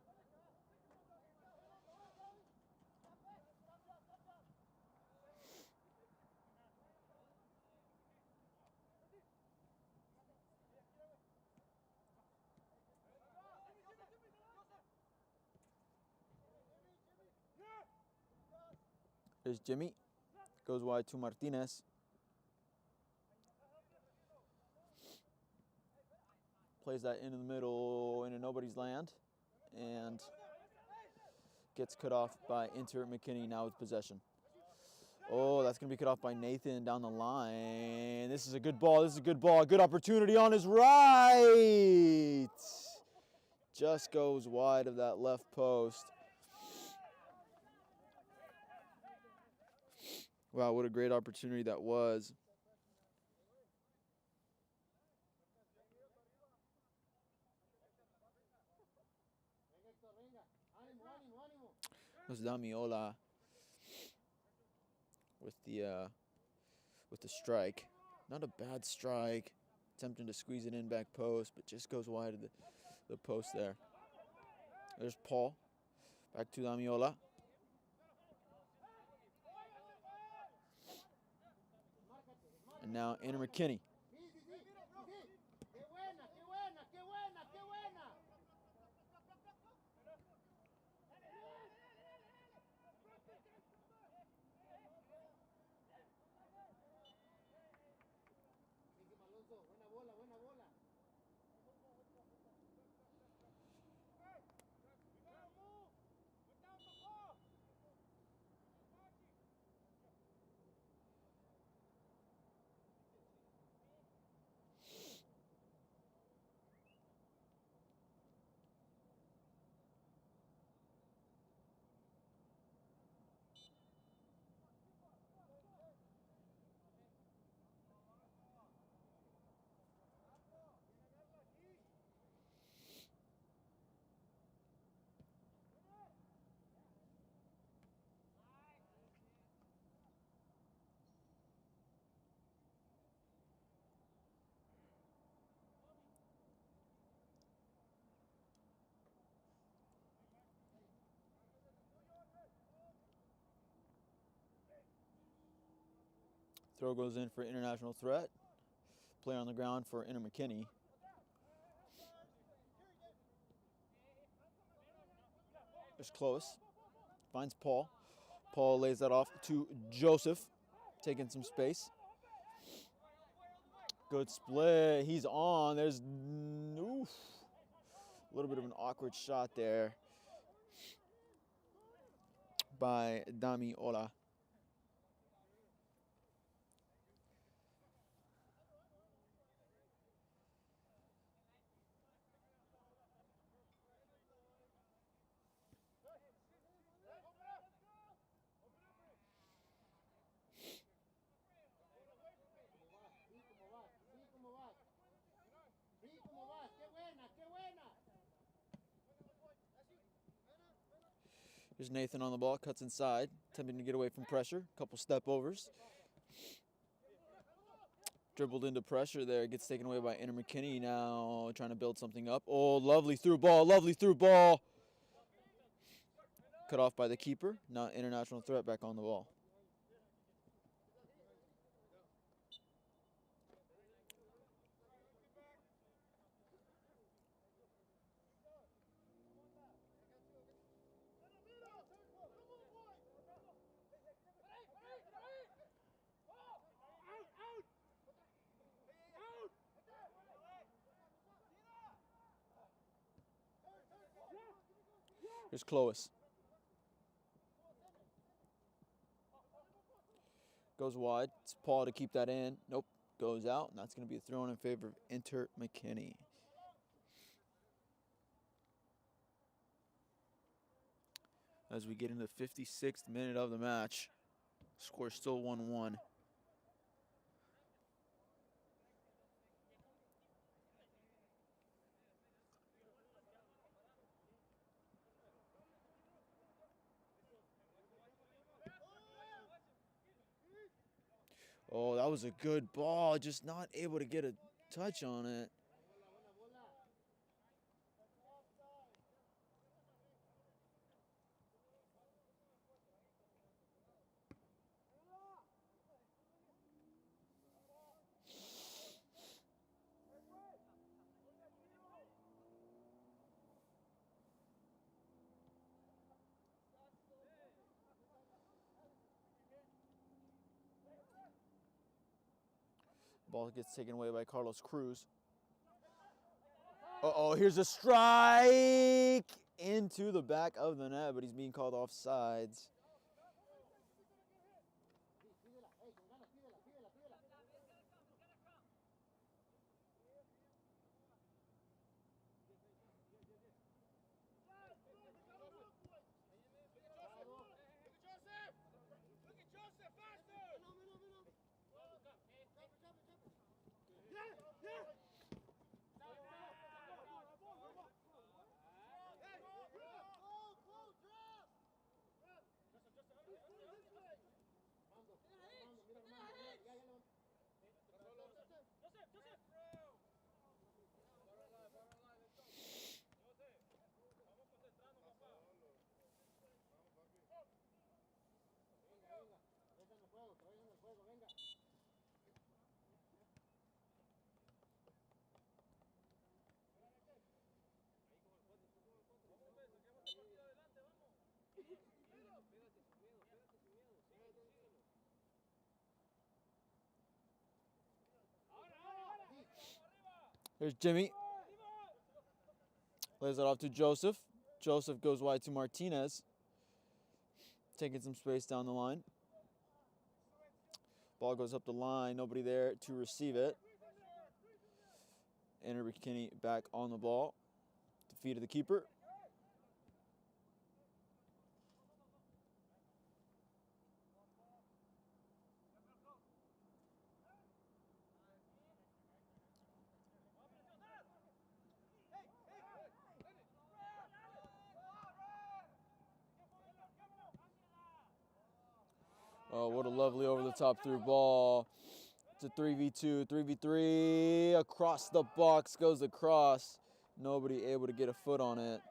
There's Jimmy. Goes wide to Martinez. Plays that into the middle into nobody's land. And gets cut off by Inter McKinney now with possession. Oh, that's going to be cut off by Nathan down the line. This is a good ball. This is a good ball. A good opportunity on his right. Just goes wide of that left post. Wow, what a great opportunity that was. It was Damiola with the strike. Not a bad strike. Attempting to squeeze it in back post, but just goes wide of the post there. There's Paul. Back to Damiola. And now Inter McKinney. Throw goes in for International Threat. Player on the ground for Inter McKinney. It's close. Finds Paul. Paul lays that off to Joseph. Taking some space. Good split. He's on. There's oof, a little bit of an awkward shot there by Damiola. There's Nathan on the ball, cuts inside, attempting to get away from pressure. Couple step overs. Dribbled into pressure there, gets taken away by Inter McKinney now, trying to build something up. Oh, lovely through ball, lovely through ball. Cut off by the keeper. Now international threat back on the ball. Here's Clovis. Goes wide. It's Paul to keep that in. Nope. Goes out, and that's going to be a throw in favor of McKinney. As we get into the 56th minute of the match, score still 1-1. Oh, that was a good ball. Just not able to get a touch on it. Ball gets taken away by Carlos Cruz. Uh-oh, here's a strike into the back of the net, but he's being called offsides. Here's Jimmy. Lays it off to Joseph. Joseph goes wide to Martinez. Taking some space down the line. Ball goes up the line. Nobody there to receive it. McKinney back on the ball. Defeat of the keeper. Oh, what a lovely over-the-top through ball. It's a 3v2, 3v3. Across the box goes the cross. Nobody able to get a foot on it.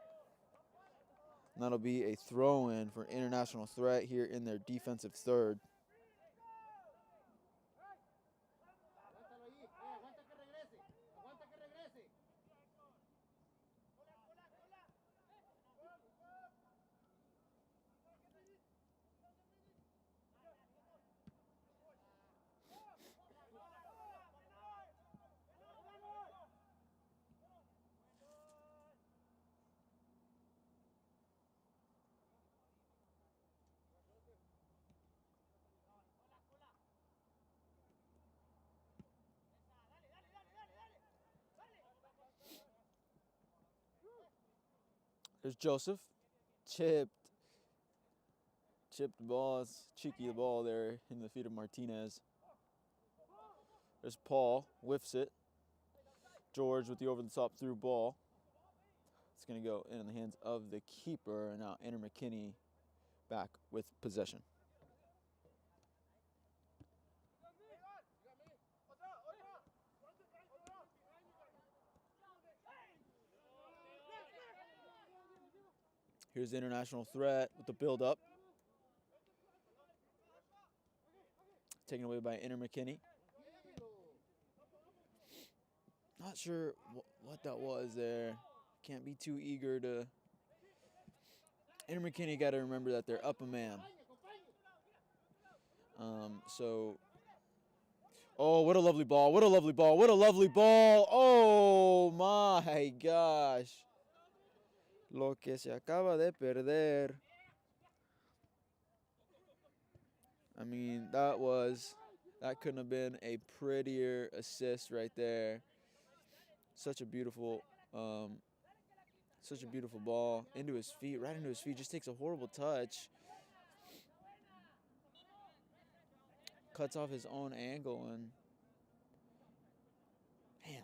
And that'll be a throw-in for international threat here in their defensive third. There's Joseph. Chipped the ball. It's cheeky the ball there in the feet of Martinez. There's Paul. Whiffs it. George with the over-the-top through ball. It's going to go in the hands of the keeper. And now McKinney back with possession. Here's the international threat with the build-up. Taken away by McKinney. Not sure what that was there. Can't be too eager to... McKinney got to remember that they're up a man. Oh, what a lovely ball. What a lovely ball. What a lovely ball. Oh, my gosh. Lo que se acaba de perder. I mean, that couldn't have been a prettier assist right there. Such a beautiful ball into his feet, right into his feet. Just takes a horrible touch. Cuts off his own angle and man.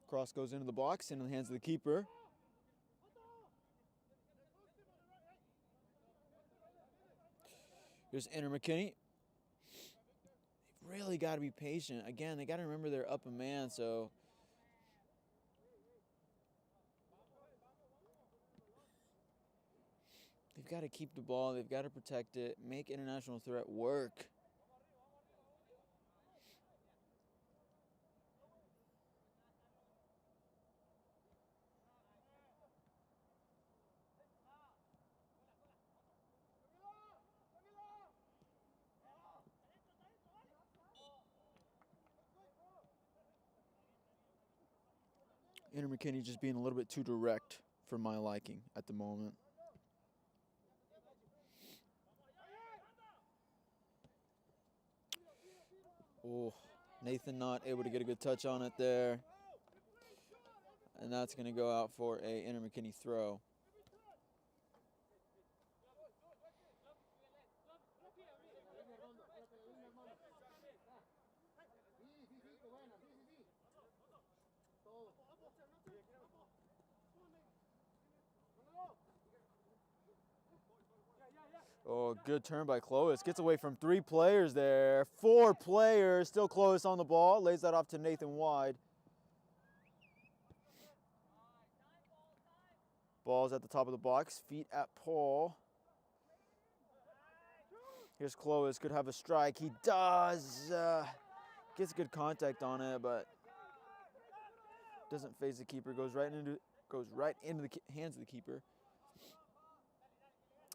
Cross goes into the box, into the hands of the keeper. Here's McKinney. They've really got to be patient. Again, they got to remember they're up a man, so they've got to keep the ball. They've got to protect it, make international threat work. McKinney just being a little bit too direct for my liking at the moment. Oh, Nathan not able to get a good touch on it there. And that's going to go out for a McKinney throw. Oh, good turn by Clovis. Gets away from 3 players there. 4 players. Still Clovis on the ball. Lays that off to Nathan wide. Ball's at the top of the box. Feet at Paul. Here's Clovis. Could have a strike. He does. Gets good contact on it, but doesn't phase the keeper. Goes right into the hands of the keeper.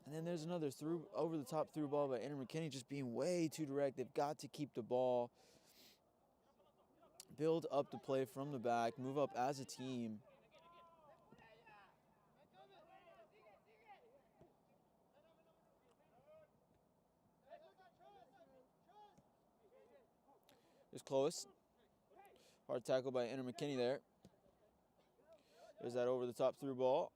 And then there's another over-the-top through ball by McKinney, just being way too direct. They've got to keep the ball, build up the play from the back, move up as a team. There's Clovis. Hard tackle by McKinney there. There's that over-the-top through ball.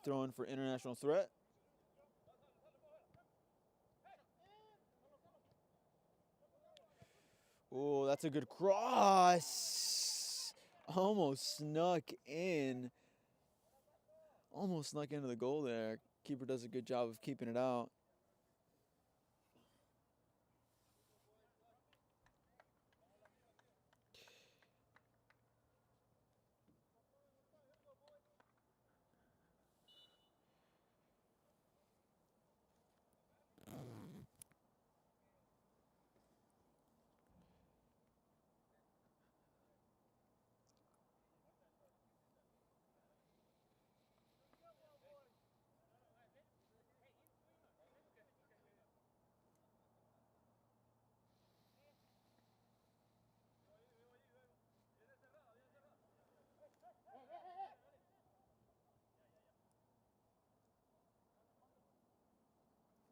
Throwing for international threat. Oh, that's a good cross. Almost snuck in. Almost snuck into the goal there. Keeper does a good job of keeping it out.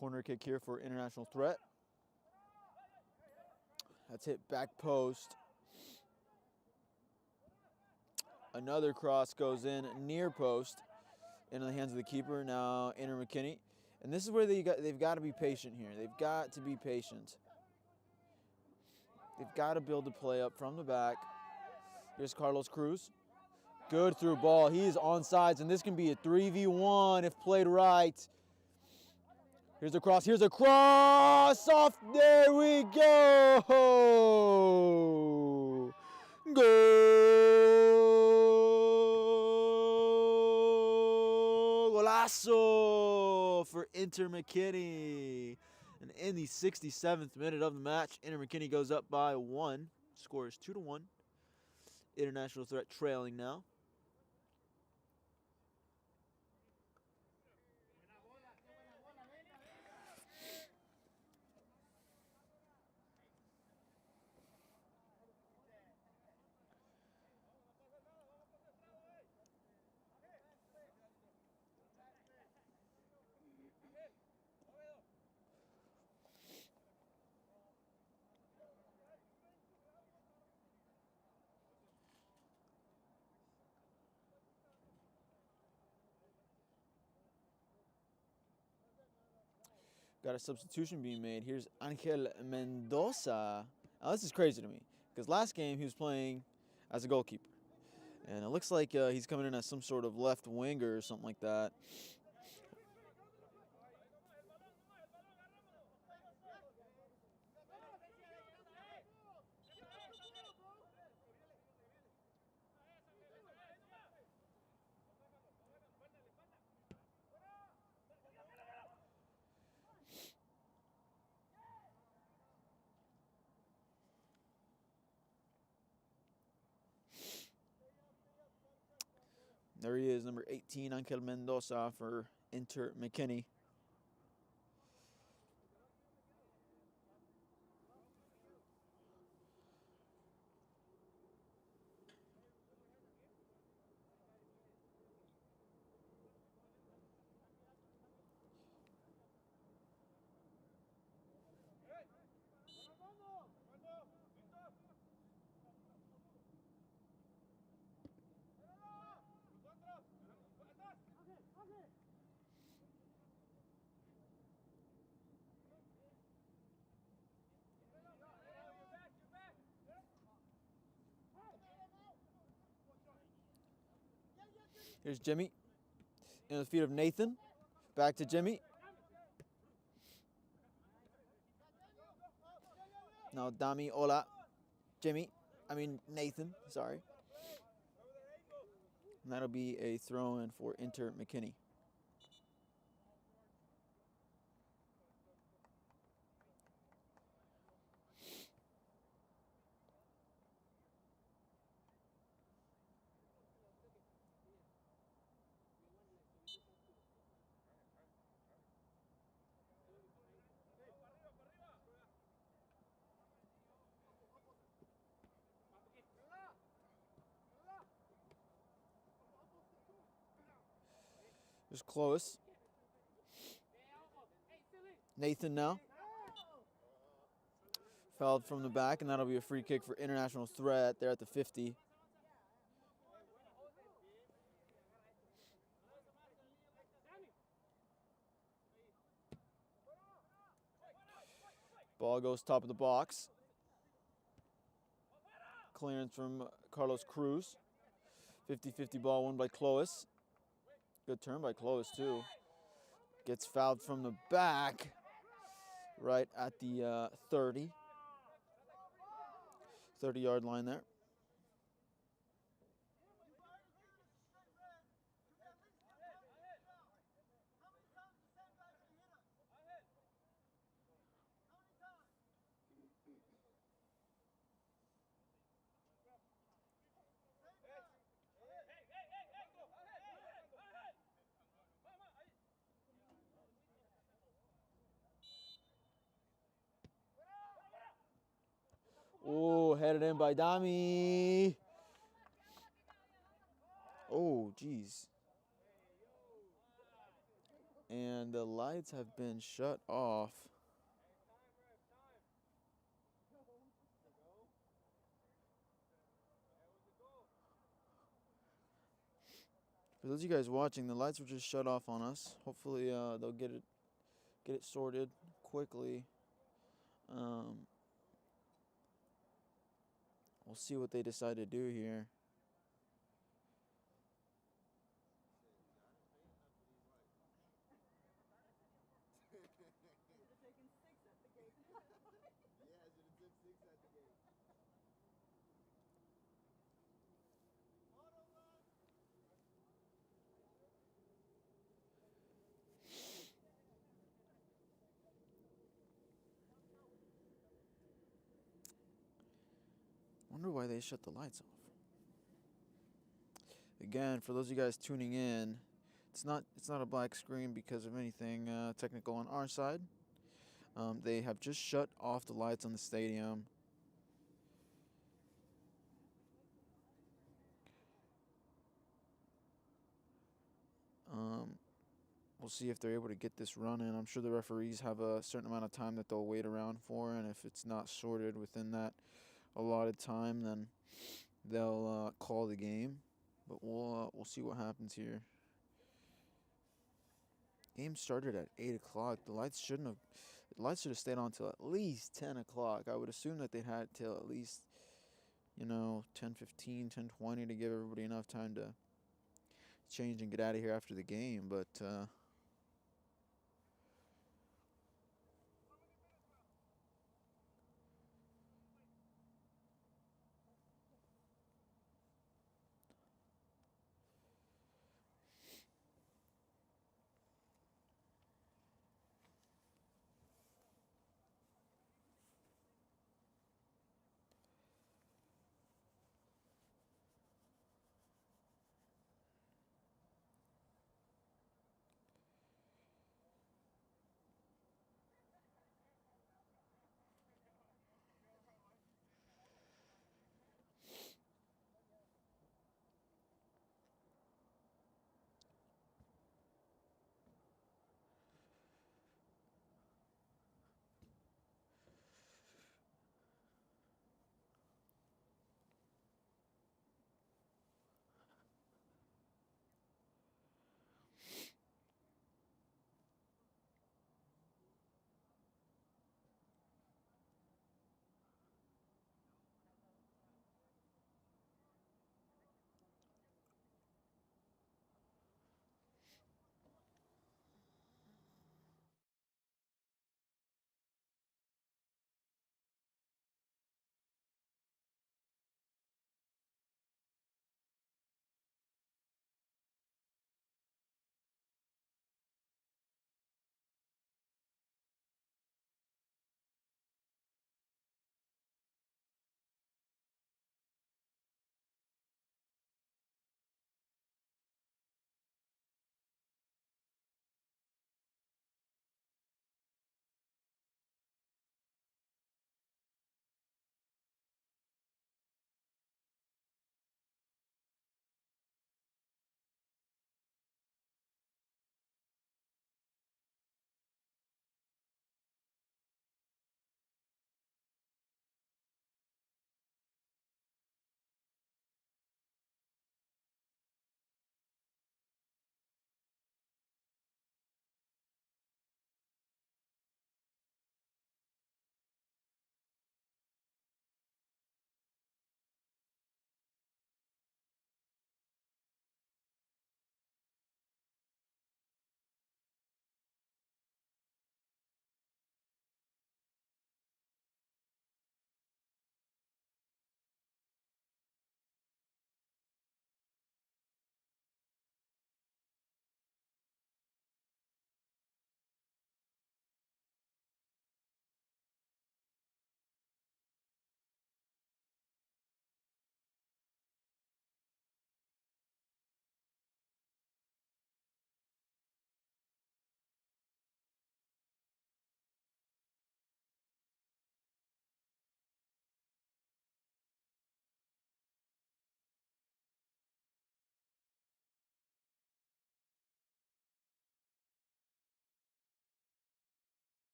Corner kick here for international threat. That's hit back post. Another cross goes in near post into the hands of the keeper. Now Inter McKinney. And this is where they've got to be patient here. They've got to be patient. They've got to build the play up from the back. Here's Carlos Cruz. Good through ball. He's onside, and this can be a 3v1 if played right. Here's a cross. Here's a cross. Off. There we go. Goal. Golazo for Inter McKinney. And in the 67th minute of the match, Inter McKinney goes up by 1. Score is 2-1. International threat trailing now. Got a substitution being made. Here's Angel Mendoza. Now, this is crazy to me because last game he was playing as a goalkeeper. And it looks like he's coming in as some sort of left winger or something like that. There he is, number 18, Angel Mendoza for Inter McKinney. Here's Jimmy in the feet of Nathan. Back to Jimmy. Now Dami Ola. Nathan, sorry. And that'll be a throw-in for Inter McKinney. There's Clovis. Nathan now. Fouled from the back, and that'll be a free kick for international threat there at the 50. Ball goes top of the box. Clearance from Carlos Cruz. 50-50 ball won by Clovis. Good turn by Clovis, too. Gets fouled from the back right at the 30. 30-yard line there. Oh, headed in by Dami. Oh, geez. and the lights have been shut off. For those of you guys watching, the lights were just shut off on us. Hopefully, they'll get it sorted quickly. We'll see what they decide to do here. Wonder why they shut the lights off. Again, for those of you guys tuning in, it's not a black screen because of anything technical on our side. They have just shut off the lights on the stadium. We'll see if they're able to get this running. I'm sure the referees have a certain amount of time that they'll wait around for, and if it's not sorted within that allotted time, then they'll call the game. But we'll see what happens here. Game started at 8 o'clock. The lights should have stayed on till at least 10 o'clock. I would assume that they had till at least 10:15, 10:20 to give everybody enough time to change and get out of here after the game. But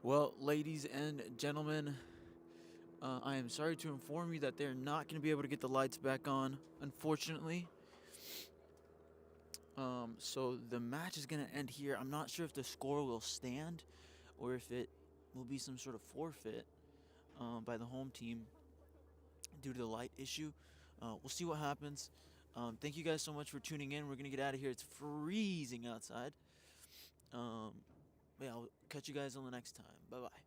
Well, ladies and gentlemen, I am sorry to inform you that they're not going to be able to get the lights back on, unfortunately. So the match is going to end here. I'm not sure if the score will stand or if it will be some sort of forfeit by the home team due to the light issue. We'll see what happens. Thank you guys so much for tuning in. We're going to get out of here. It's freezing outside. Yeah, I'll catch you guys on the next time. Bye-bye.